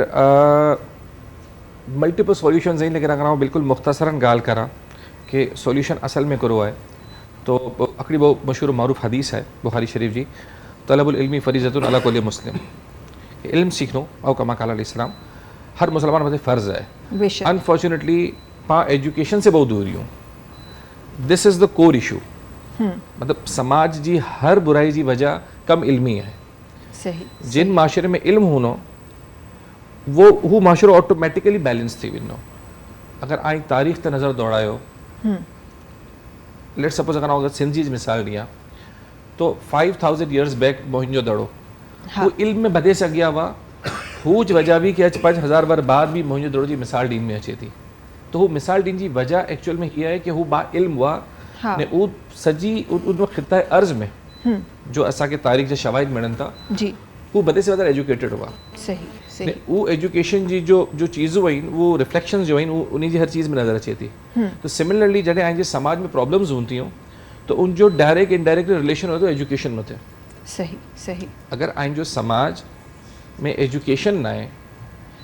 मल्टीपल सॉल्यूशंस आहिनि, लेकिन अगर आउं बिल्कुलु मुख़्तसरन ॻाल्हि करां कि सॉल्यूशन असल में करो आहे तो हिकिड़ी बहुत मशहूर मारूफ़ हदीस है बुखारी शरीफ जी, तलबुल इल्मी फरीज़तुन अला कुल्लि मुस्लिम। इल्म सीखनो और कमा क़ाल अलैहिस्सलाम हर मुसलमान मथे फ़र्ज़ है। अनफॉर्चुनेटली पां एजुकेशन से बहुत दूर हूँ। This is the core issue. मतलब समाज जी हर बुराई जी वजह कम इल्मी है। सही। जिन माशरे में इल्म होनो वो माशरो ऑटोमेटिकली बैलेंस थी वेंदो। अगर आई तारीख़ ते नज़र दौड़ायो, लेट सपोज अगर सिंध जी मिसाल ॾियां तो 5000 ईयर्स बैक मोहिंजो दड़ो वो इल्म में बधे से अॻियां हुआ। हूज वजह भी कि अच 5000 वर बाद भी मोहिंजो दड़ो जी मिसाल ॾींहं में अचे थी। तो वो मिसाल ॾींहं जी वजह एक्चुअल में हीअ आहे कि हू बा इल्म हुआ ने उन सजी उन ख़िता अर्ज़ में जो असांखे तारीख़ जा शवाहिद मिलनि था जी, वो बदे से ज़्यादा एजुकेटेड हुआ। सही सही। वो एजुकेशन जी जो चीज़ूं आहिनि वो रिफ्लेक्शन जो आहिनि उन जी हर चीज़ में नज़र अचे थी। तो सिमिलरली जॾहिं आहिनि समाज में प्रॉब्लम्स हूंदी थियूं तो उनजो डायरेक्ट इनडायरेक्ट रिलेशन हो तो एजुकेशन में थे। सही सही। अगर आहिनि जो समाज में एजुकेशन न आहे,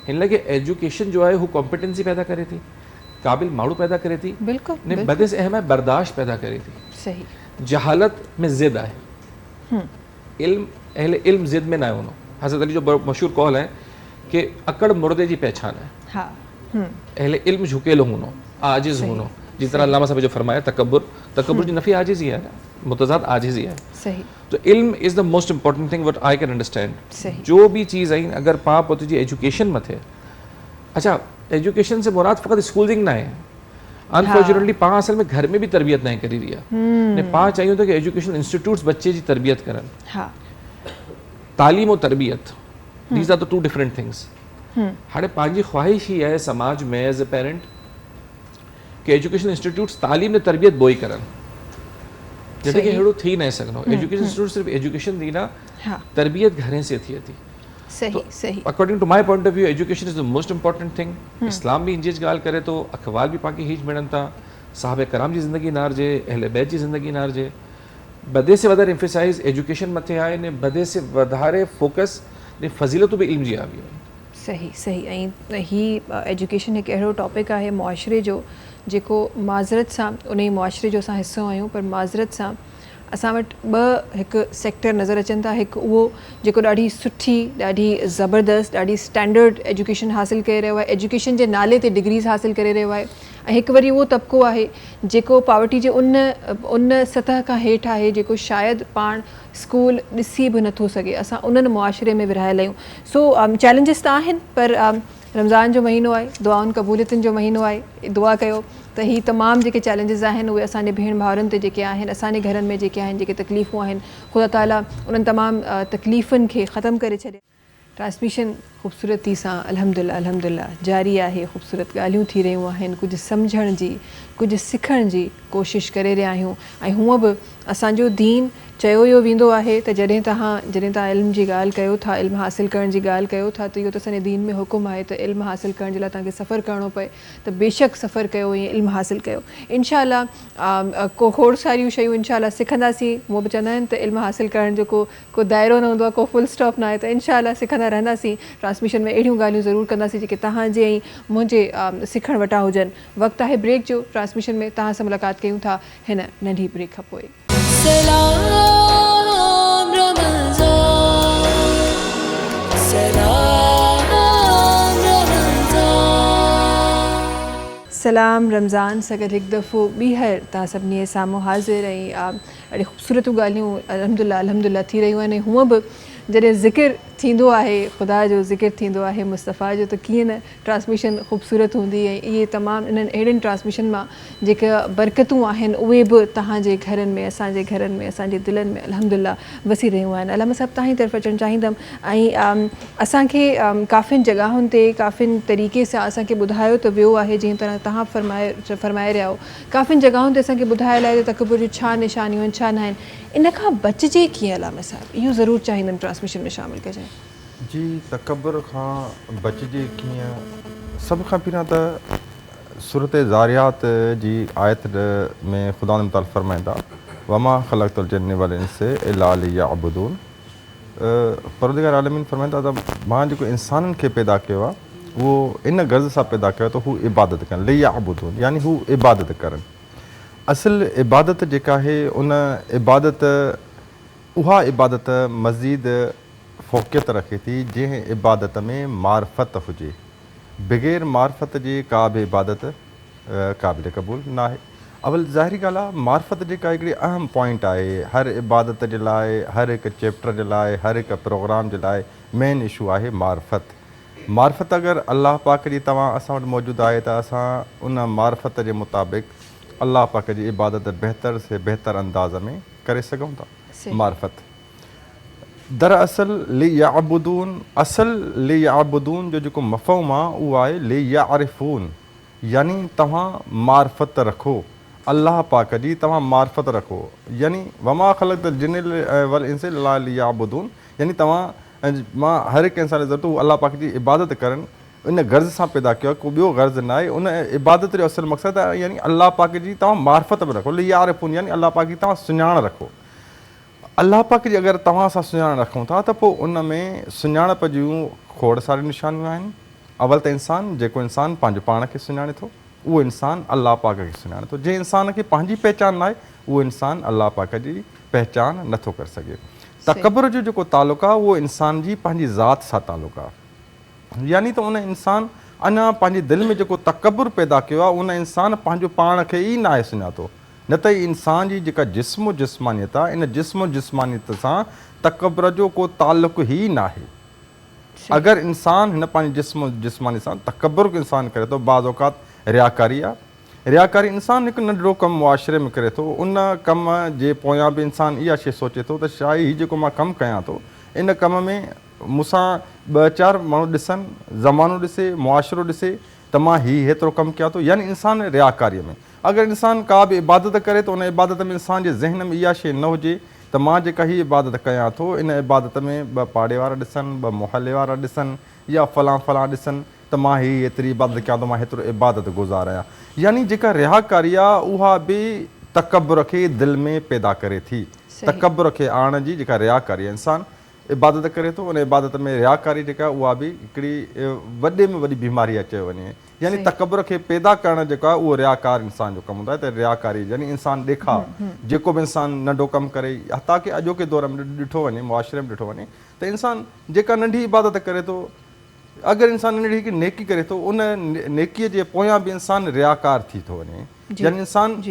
हिन लॻे एजुकेशन जो आहे हू कॉम्पिटेंसी पैदा करे थी, काबिल माण्हू पैदा करे थी, बिल्कुल ने बदे से अहम है बर्दाश्त पैदा करे थी। सही। जहालत में ज़िद आहे, इल्म अहले इल्म ज़िद में ना होनो। हज़रत अली जो मशहूर कौल है कि अकड़ मुर्दे जी पहचान है। हाँ। अहले इल्म झुकेलो होनो, आजिज़ होनो। जिस तरह अल्लामा साहब जो फरमाया तकब्बुर जी नफ़ी आजिज़ी है, मुतज़ाद आजिज़ी है। सही। तो इल्म is the most important thing what I can understand. सही। जो भी चीज़ आई अगर पां पोते जी एजुकेशन में थे, अच्छा एजुकेशन से मुराद फ़कत स्कूलिंग ना है। अनफॉर्चुनेटली पां असल में घर में भी तरबियत ना करी रही है। ने पां चाहिए तो कि एजुकेशन इंस्टीट्यूट्स बच्चे जी तरबियत करन। हाँ। तालीम और तरबियत these are the two different things. हाणे पंहिंजी ख्वाहिश ही है समाज में एज ए पेरेंट कि एजुकेशन इंस्टीट्यूट्स तालीम ने तरबियत बोई करन, जॾहिं कि अहिड़ो थी न सघंदो। एजुकेशन इंस्टीट्यूट सिर्फ एजुकेशन दी ना, तरबियत घरें से थिए थी। सही सही। According to my point of view education is the most important thing. इस्लाम भी इन जी ॻाल्हि करे तो, अखबार भी पाकि हीच मिलनि था, साहब कराम जी ज़िंदगी नारजे, अहले बैत जी ज़िंदगी नारजे। बदे से वधारे एम्फेसाइज़ एजुकेशन मथे आहे ने बदे से वधारे फोकस ने फज़ीलतूं भी इल्म जी आ वियूं आहिनि। सही सही। ऐं ही एजुकेशन हिकु अहिड़ो टॉपिक आहे मुआशिरे जो जेको माज़रत सां उन ई मुआशिरे जो असां हिसो आहियूं, पर माज़रत सां असां वटि ॿ हिकु सेक्टर नज़र अचनि था। हिकु उहो जेको ॾाढी सुठी, ॾाढी ज़बरदस्त, ॾाढी स्टैंडर्ड एजुकेशन हासिलु करे रहियो आहे, एजुकेशन जे नाले ते डिग्रीज़ हासिलु करे रहियो आहे। ऐं हिकु वरी उहो तबिको आहे जेको पावर्टी जे उन सतह खां हेठि आहे जेको शायदि पाण स्कूल ॾिसी बि नथो सघे। असां उन्हनि मुआशिरे में विरहायल आहियूं। सो चैलेंजिस त आहिनि, पर रमज़ान जो महीनो आहे, दुआउनि क़बूलियतुनि जो महीनो आहे। दुआ कयो त ही तमामु जेके चैलेंजिस आहिनि उहे असांजे भेण भाउरनि ते जेके आहिनि, असांजे घरनि में जेके आहिनि, जेके तकलीफ़ूं आहिनि, ख़ुदा ताला उन्हनि तमामु तकलीफ़ुनि खे ख़तमु करे छॾे। ट्रांसमिशन ख़ूबसूरती सां अल्हम्दुलिल्लाह जारी आहे। ख़ूबसूरत ॻाल्हियूं थी रहियूं आहिनि, कुझु सम्झण जी, कुझु सिखण जी कोशिशि करे रहिया आहियूं। ऐं हूअं बि असांजो दीन चयो इहो वेंदो आहे त जॾहिं तव्हां इल्म जी ॻाल्हि कयो था, इल्मु हासिलु करण जी ॻाल्हि कयो था, त इहो त असांजे दीन में हुकुम आहे त इल्मु हासिलु करण जे लाइ तव्हांखे सफ़रु करिणो पए, त बेशक सफ़रु कयो ऐं इल्मु हासिलु कयो। इनशा को खोड़ सारियूं शयूं इनशा सिखंदासीं। हूअं बि चवंदा आहिनि त इल्मु हासिलु करण जो को दाइरो न हूंदो आहे, को फुल स्टॉप न आहे। त इनशा सिखंदा रहंदासीं। ट्रांसमिशन में अहिड़ियूं ॻाल्हियूं ज़रूरु कंदासीं जेके तव्हांजे ऐं मुंहिंजे सिखण वटा हुजनि। वक़्तु आहे ब्रेक जो। ट्रांसमिशन में तव्हां सां मुलाक़ात कयूं था हिन नंढी ब्रेक खां पोइ। सलाम रमज़ान, सलाम रमज़ान। सलाम रमज़ान सां गॾु हिकु दफ़ो ॿीहर तव्हां सभिनी जे साम्हूं हाज़िर। ऐं ॾाढी ख़ूबसूरतूं ॻाल्हियूं अल्हम्दुलिल्लाह थी रहियूं आहिनि। हूअं बि जॾहिं ज़िकिर थींदो आहे, ख़ुदा जो ज़िकिर थींदो आहे, मुस्तफ़ा जो, त कीअं न ट्रांसमिशन ख़ूबसूरत हूंदी। ऐं इहे तमामु इन्हनि अहिड़ियुनि ट्रांसमिशन मां जेके बरकतूं आहिनि उहे बि तव्हांजे घरनि में, असांजे घरनि में, असांजे दिलनि में अल्हम्दुलिल्लाह वसी रहियूं आहिनि। अलामा साहिबु तव्हांजी तरफ़ अचणु चाहींदमि। ऐं असांखे काफ़ियुनि जॻहियुनि ते काफ़ियुनि तरीक़े सां असांखे ॿुधायो त वियो आहे, जीअं तरह तव्हां फरमाए रहिया हो, काफ़ियुनि जॻहियुनि ते असांखे ॿुधायल आहे त तकबुर जूं छा निशानियूं आहिनि, छा न आहिनि। इन खां बचिजे कीअं अलामा साहिबु? इहो ज़रूरु चाहींदमि ट्रांसमिशन में शामिलु कजे। जी, तकबर खां बचिजे कीअं? सभ खां पहिरियां त सूरत ज़ारियात जी आयत में ख़ुदा ताला फरमाईंदा वमा ख़लक़तुल जिन्न वल इंस इल्ला लियअबुदून। परवरदिगार आलमीन फरमाईंदा त मां जेको इंसाननि खे पैदा कयो आहे उहो इन गर्ज़ सां पैदा कयो त हू इबादत कनि, लियअबुदून यानी हू इबादत करनि। असुल इबादत जेका आहे उन इबादत, उहा इबादत मज़ीद फ़ोक़ियत रखे थी जंहिं इबादत में मार्फत हुजे। बग़ैर मार्फत जे का बि इबादत क़ाबिल क़बूल न आहे। अवल ज़ाहिरी ॻाल्हि आहे, मार्फत जेका हिकिड़ी अहम पॉइंट आहे हर इबादत जे लाइ, हर हिकु चैप्टर जे लाइ, हर हिकु प्रोग्राम जे लाइ मेन इशू आहे मार्फत। मार्फत अगरि अलाह पाक जी तव्हां असां वटि मौजूदु आहे त असां उन मार्फत जे मुताबिक़ अलाह पाक जी इबादत बहितर से बहितर अंदाज़ में करे सघूं था। मार्फत दरअसल लियअबुदून, असल लियअबुदून जो जेको मफ़हूम आहे उहो आहे लियअरिफून, यानी तव्हां मार्फत रखो अलाह पाक जी, तव्हां मार्फत रखो। यानी वमा ख़लक़तुल जिन्न वल इंस इल्ला लियअबुदून, यानी तव्हां मां हर हिकु इंसान जी ज़रूरत उहो अलाह पाक जी इबादत करनि, इन गर्ज़ सां पैदा कयो आहे, को ॿियो गर्ज़ न आहे। उन इबादत जो असुलु मक़सदु आहे यानी अलाह पाक जी तव्हां मार्फत में रखो। लियअरिफून यानी अलाह पाक जी तव्हां सुञाण रखो। अलाह पाक जी अगरि तव्हां सां सुञाण रखूं था त पोइ उन में सुञाणप जूं खोड़ सारियूं निशानियूं आहिनि। अवल त इंसानु, जेको इंसानु पंहिंजो पाण खे सुञाणे थो उहो इंसानु अलाह पाक खे सुञाणे थो। जंहिं इंसान खे पंहिंजी पहचान न आहे उहो इंसानु अलाह पाक जी पहचान नथो करे सघे। तकबर जो जेको तालुक़ु आहे उहो इंसान जी पंहिंजी ज़ात सां तालुक़ु आहे। यानी त उन इंसानु अञा पंहिंजे दिलि में जेको तकबर पैदा कयो आहे उन इंसानु पंहिंजो पाण खे ई न आहे सुञातो। न त इंसान जी जेका जिस्म जिस्मानियत आहे, इन जिस्म जिस्मानियत सां तकबर जो को तालुक़ु ई न आहे। अगरि इंसानु हिन पंहिंजे जिस्म जिस्मानी सां तकबर को इंसानु करे थो, बाज़ औक़ात रियाकारी आहे। रियाकारी इंसानु हिकु नंढिड़ो कमु मुआशिरे में करे थो, उन कम जे पोयां बि इंसानु इहा शइ सोचे थो त शायदि हीउ जेको मां कमु कयां थो इन कम में मूंसां ॿ चारि माण्हू ॾिसनि, ज़मानो ॾिसे, मुआशिरो ॾिसे त मां हेतिरो कमु कयां थो। यानी इंसानु रियाकारीअ में। अगरि इंसानु का बि इबादत करे त उन इबादत में इंसान जे ज़हन में इहा शइ न हुजे त मां जेका हीअ इबादत कयां थो इन इबादत में ॿ पाड़े वारा ॾिसनि, ॿ मोहल्ले वारा ॾिसनि या फलां ॾिसनि त मां एतिरी इबादत कयां थो, मां हेतिरो इबादत गुज़ार आहियां। यानी जेका रियाकारी आहे उहा बि तकबर खे दिलि में पैदा करे थी। तकबर खे आणण जी जेका रियाकारी आहे, इंसानु इबादत करे थो, उन इबादत में रियाकारी जेका उहा बि हिकिड़ी वॾे में वॾी बीमारी आहे चयो वञे। यानी तकबर खे पैदा करणु जेको आहे उहो रियाकार इंसान जो कमु हूंदो आहे। त रियाकारी यानी इंसानु ॾेखा, जेको बि इंसानु नंढो कमु करे, ताकी अॼोके दौर में ॾिठो वञे, मुआशिरे में ॾिठो वञे त इंसानु जेका नंढी इबादत करे थो, अगरि इंसानु नंढी हिकु नेकी करे थो उन नेकीअ जे पोयां बि इंसानु रियाकार थी थो वञे। यानी इंसानु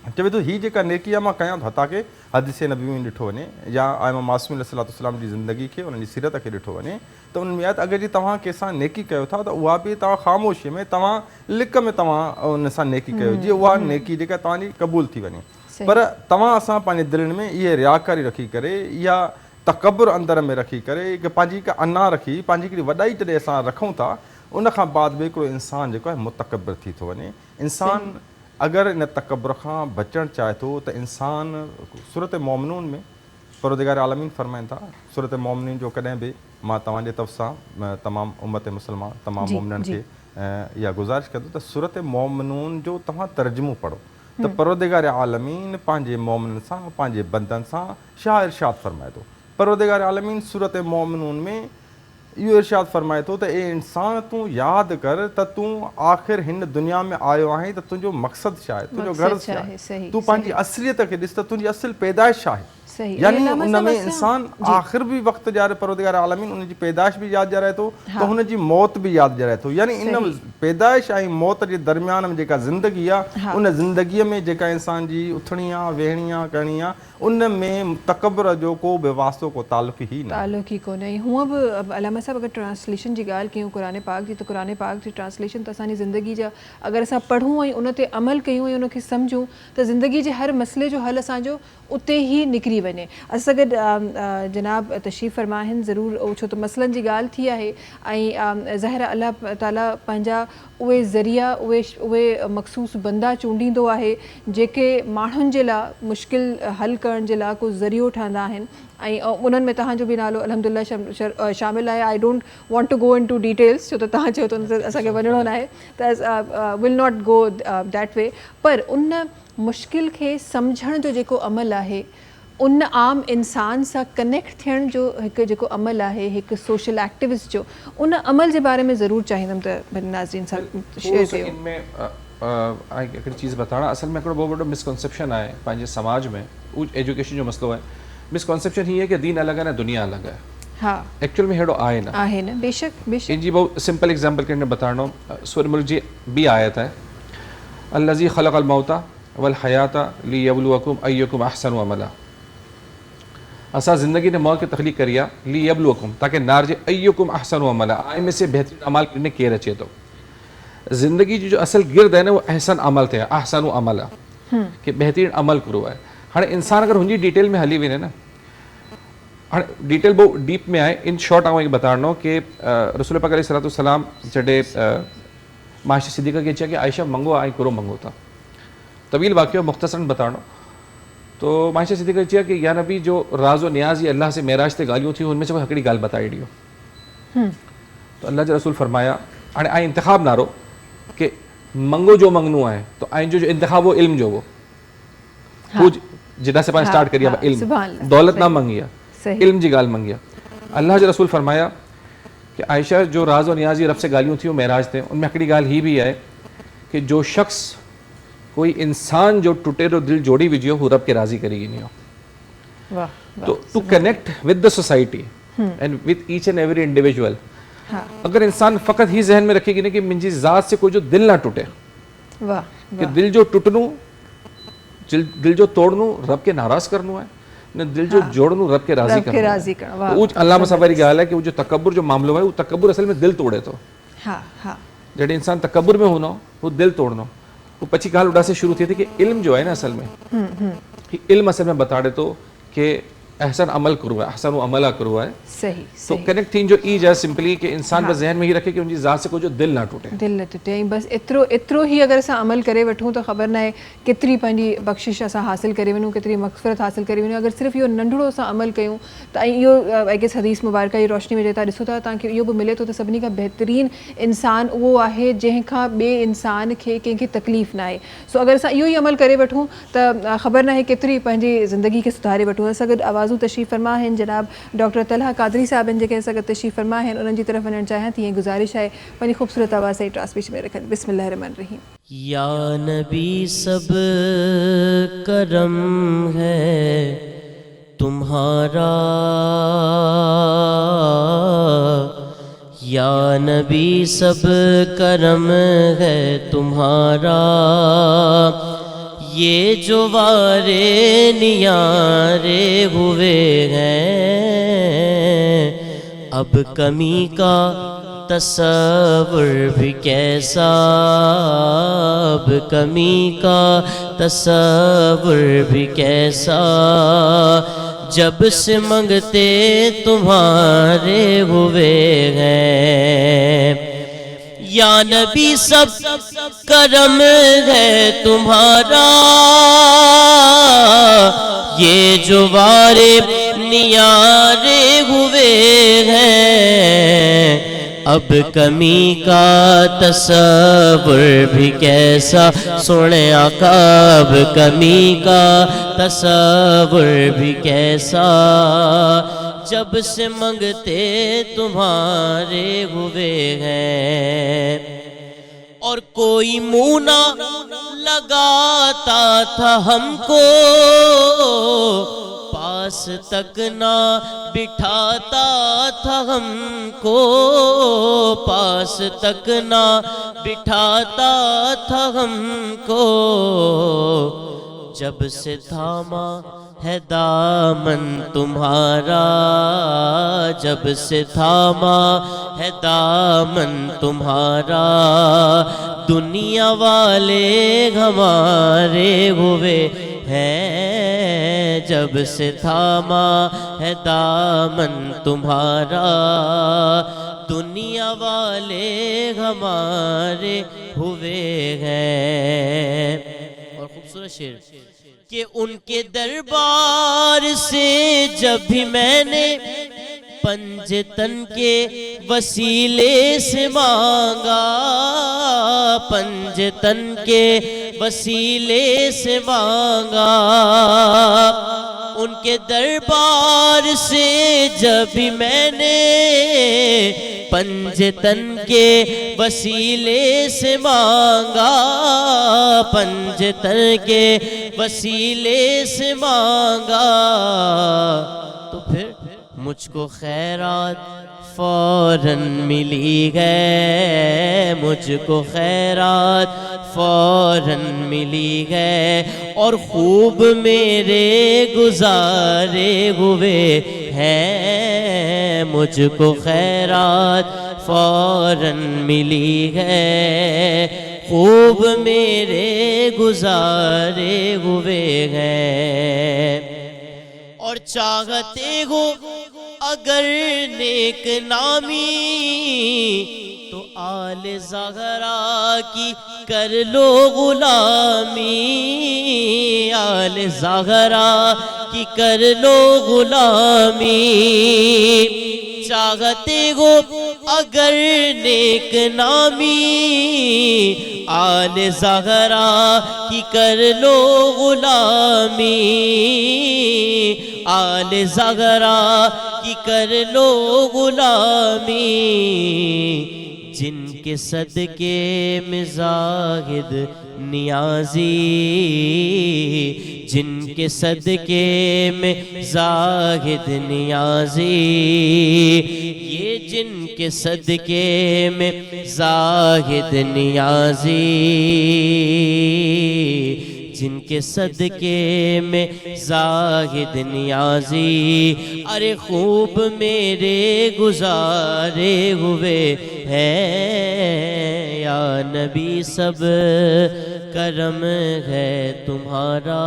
चवे थो हीअ जेका नेकी आहे मां कयां थो, ताकी हदीसे नबी में ॾिठो वञे या इमाम मासूम अलैहिस्सलाम जी ज़िंदगी खे, उन्हनि जी सीरत खे ॾिठो वञे त उन में आहे त अगरि जी तव्हां कंहिंसां नेकी कयो था त उहा बि तव्हां ख़ामोशीअ में, तव्हां लिक में तव्हां उन सां नेकी कयो, जीअं उहा नेकी जेका तव्हांजी क़बूल थी वञे। पर तव्हां असां पंहिंजे दिलनि में इहे रियाकारी रखी करे या तकबर अंदर में रखी करे कि पंहिंजी का अना रखी पंहिंजी हिकिड़ी वॾाई जॾहिं असां रखूं था उन खां बाद बि हिकिड़ो इंसानु जेको आहे मुतकबर थी थो वञे। इंसानु अगरि इन तकबर खां बचणु चाहे थो त इंसानु सूरत मोमिनून में परवरदिगार आलमीन फरमाइनि था सूरत मोमिनीन जो कॾहिं बि मां तव्हांजे तरफ़ सां तमामु उम्मत मुस्लमान तमामु मोमिननि खे इहा गुज़ारिश कंदो त सूरत मोमिनून जो तव्हां तर्जुमो पढ़ो त परवरदिगार आलमीन पंहिंजे मोमिननि सां पंहिंजे बंदनि सां छा इरशाद फरमाए थो। परवरदिगार आलमीन सूरत मोमिनून में इहो इरशाद फरमाए थो त ए इंसान तूं यादि कर त तूं आख़िर हिन दुनिया में आयो आहीं त तुंहिंजो मक़सदु छा आहे, तुंहिंजो गर्ज़ छा आहे, तूं पंहिंजी असलियत खे ॾिस त तुंहिंजी असुल पैदाइश छा आहे। यानी उन में इंसान आख़िर बि वक़्तु ॾियारे परवरदिगार आलमीन उन जी पैदाइश बि यादि ॾियारे थो त हुन जी मौत बि यादि ॾियारे थो। यानी इन पैदाइश ऐं मौत जे दरमियान में जेका ज़िंदगी आहे उन ज़िंदगीअ में जेका इंसान जी उथणी आहे वेहणी आहे करणी आहे उन में तकबर जो को बि वास्तो को ताल्लुक़ ई न ताल्लुक़ ई कोन्हे। हूअं बि अलामा साहिब अगरि ट्रांसलेशन जी ॻाल्हि कयूं क़ुरान पाक जी त क़ुरान पाक जी ट्रांसलेशन त असांजी ज़िंदगी जा अगरि असां पढ़ूं ऐं उन ते अमल कयूं ऐं उनखे सम्झूं त ज़िंदगी जे हर मसइले जो हल असांजो उते ई निकिरी वञे। असां गॾु जनाब तशरीफ़ फरमा आहिनि ज़रूरु छो त मसइलनि जी ॻाल्हि थी आहे ऐं ज़ाहिर अलाह ताला पंहिंजा उहे ज़रिया उहे मख़सूस बंदा चूंडींदो आहे जेके माण्हुनि जे लाइ मुश्किल हल करण जे लाइ को ज़रियो ठहंदा आहिनि ऐं उन्हनि में तव्हांजो बि नालो अल्हम्दुलिल्लाह शामिल आहे। I don't want to go इन टू डिटेल्स छो त तव्हां चयो त उन ते असांखे वञिणो न आहे त विल नॉट गो दैट वे। पर उन मुश्किल खे सम्झण जो जेको अमल आहे उन आम इंसान सां कनेक्ट थियण जो हिकु जेको अमल आहे हिकु सोशल एक्टिविस्ट जो उन अमल जे बारे में ज़रूरु चाहींदमि त नाज़रीन सां शेयर कयो। इनमें हिकिड़ी चीज़ बताना असल में हिकिड़ो बहुत वॾो मिसकॉन्सेप्शन आहे पंहिंजे समाज में उहो एजुकेशन जो मसइलो आहे। मिसकॉन्सेप्शन हीअ आहे कि दीन अलॻि आहे न दुनिया अलॻि आहे। हाँ एक्चुअल में हेड़ो आहे न बेशक बेशक। इनजी बहुत सिंपल एग्जाम्पल के बतानो सूरह मुल्क जी बि आयत है अल्लज़ी ख़लक़ल मौता वल हयाता लियब्लुवकुम अय्युकुम अहसनु अमला। असां ज़िंदगी ने मौत की तख्लीक करी आहे लियब्लुवकुम ताकि नार जे अय्युकुम अहसनु अमला आए में से बेहतरीन अमल करने केरु अचे थो। ज़िंदगी जी जो असल गिर्द है न वो अहसन अमल थे अहसनु अमला कि बेहतरीन अमल करो है। हाँ इंसान अगर हुनजी डिटेल में हली वञे न हाँ डिटेल बहुत डीप में आए इन शॉर्ट आऊं बतानो कि रसूल पाक अलैहि सलाम जॾहिं माइशा सिद्दीक़ा खे चया कि आयशा मंगो ऐं कुरो मंगो था तवील वाक़ियो मुख़्तसरन बतानो तो माइशा सिद्दीक़ा चया कि या नबी जो राज़ो नियाज़ी अल्लाह से मेराज ते ॻाल्हियूं थी उनमें से हिकिड़ी ॻाल्हि बताए ॾियो। तो अल्लाह जे रसूल फरमाया हाणे ऐं इंतिखाब नारो कि मंगो जो मंगनो आहे तो ऐं जो इंतिखाब वो इल्म जो वो जिदा से पाण स्टार्ट करिया इल्म दौलत ना मंगी आहे इल्म जी ॻाल्हि मंगी आहे। अल्लाह जे रसूल फरमाया कि आयशा जो राज़ और नियाज़ी रब से ॻाल्हियूं थियूं मेराज ते उनमें हिकिड़ी ॻाल्हि हीअ बि आहे कि जो शख़्स कोई इंसान जो टुटेरो दिल जोड़ी विझियो हू रब खे राज़ी करे ईंदो। तो to connect with the society and with each and every individual अगर इंसान फ़क़त ही जहन में रखेगी ना कि मुंहिंजी ज़ात से कोई जो दिल ना टूटे कि दिल जो टुटनू दिल जो तोड़नू रब के नाराज़ करनू है न दिल जो जोड़नू रब के राज़ी करनू है। वो अल्लाह सां वारी ॻाल्हि है कि वो जो तकब्बुर जो मामलो है वो तकब्बुर असल में दिल तोड़े थो। जॾहिं इंसान तकब्बुर में हूंदो वो दिल तोड़नो वो पछी ॻाल्हि उॾा से शुरू थी थी कि इल्म जो है ना असल में इल्म असल में बताड़े थो कि अहसन अमल करो है अहसन अमला करो है सही तो कनेक्ट थीन जो ई जाए सिंपली कि इंसान बस जहन में ही रखे कि उनकी ज़ात से कोई जो दिल ना टूटे ऐं बस एतिरो ही अगरि असां अमल करे वठूं त ख़बर न आहे केतिरी पंहिंजी बख़्शिश असां हासिल करे वञूं केतिरी मग़फ़िरत हासिल करे वञूं। अगरि सिर्फ़ु इहो नंढड़ो असां अमल कयूं त ऐं इहो आई गेस हदीस मुबारका जी रोशनी में जेका ॾिसो था तव्हांखे इहो बि मिले थो त सभिनी खां बहितरीन इंसान उहो आहे जंहिंखां ॿिए इंसान खे कंहिंखे तकलीफ़ न आहे। सो अगरि असां इहो ई अमल करे वठूं त ख़बर न आहे केतिरी पंहिंजी ज़िंदगी खे सुधारे वठूं। असां गॾु आवाज़ूं तशरीफ़ फरमा आहिनि जनाब डॉक्टर तलहा कादरी साहब आहिनि जेके असां गॾु तशरीफ़ फरमा आहिनि उन्हनि जी तरफ़ वञणु चाहियां थी ऐं गुज़ारिश आहे पंहिंजी ख़ूबसूरत आवाज़ सां ट्रांसमिशन में रखनि। बिस्मिल्लाह रहमान रहीम। या नबी सब करम है तुम्हारा या नबी सब करम है तुम्हारा ये जो वारे नियारे हुए हैं अब कमी का तसव्वुर भी कैसा अब कमी का तसव्वुर भी कैसा جب سے منگتے تمہارے ہوئے ہیں یا نبی سب کرم ہے تمہارا یہ جو وارے نیارے ہوئے ہیں اب کمی کا تصور بھی کیسا سنے آقا اب کمی کا تصور بھی کیسا جب سے منگتے تمہارے ہوئے ہیں اور کوئی منہ نہ لگاتا تھا ہم کو پاس تک نہ بٹھاتا تھا ہم کو پاس تک نہ بٹھاتا تھا ہم کو جب سے تھاما ہے دامن تمہارا جب سے تھاما ہے دامن تمہارا دنیا والے ہمارے ہوئے ہیں جب سے تھاما ہے دامن تمہارا دنیا والے ہمارے ہوئے ہیں اور خوبصورت شعر کہ ان کے دربار سے جب بھی میں نے پنجتن کے وسیلے سے مانگا پنجتن کے وسیلے سے مانگا ان کے دربار سے جب بھی میں نے پنجتن کے وسیلے سے مانگا پنجتن کے وسیلے سے مانگا تو پھر مجھ کو خیرات فوراً ملی ہے مجھ کو خیرات فوراً ملی ہے اور خوب میرے گزارے ہوئے ہیں مجھ کو خیرات فوراً ملی ہے خوب میرے گزارے ہوئے ہیں اور چاہتے ہو اگر نیک نامی تو آل زہرا کی کر لو غلامی آل زہرا کی کر لو غلامی چاہتے ہو اگر نیک نامی آل زہرا کی کر لو غلامی آل زہرا کی کر لو غلامی جن کے صدقے میں زاہد نیازی جن کے صدقے میں زاہد نیازی یہ جن کے صدقے میں زاہد نیازی جن کے صدقے میں زاہد نیازی ارے خوب میرے گزارے ہوئے ہیں یا نبی سب کرم ہے تمہارا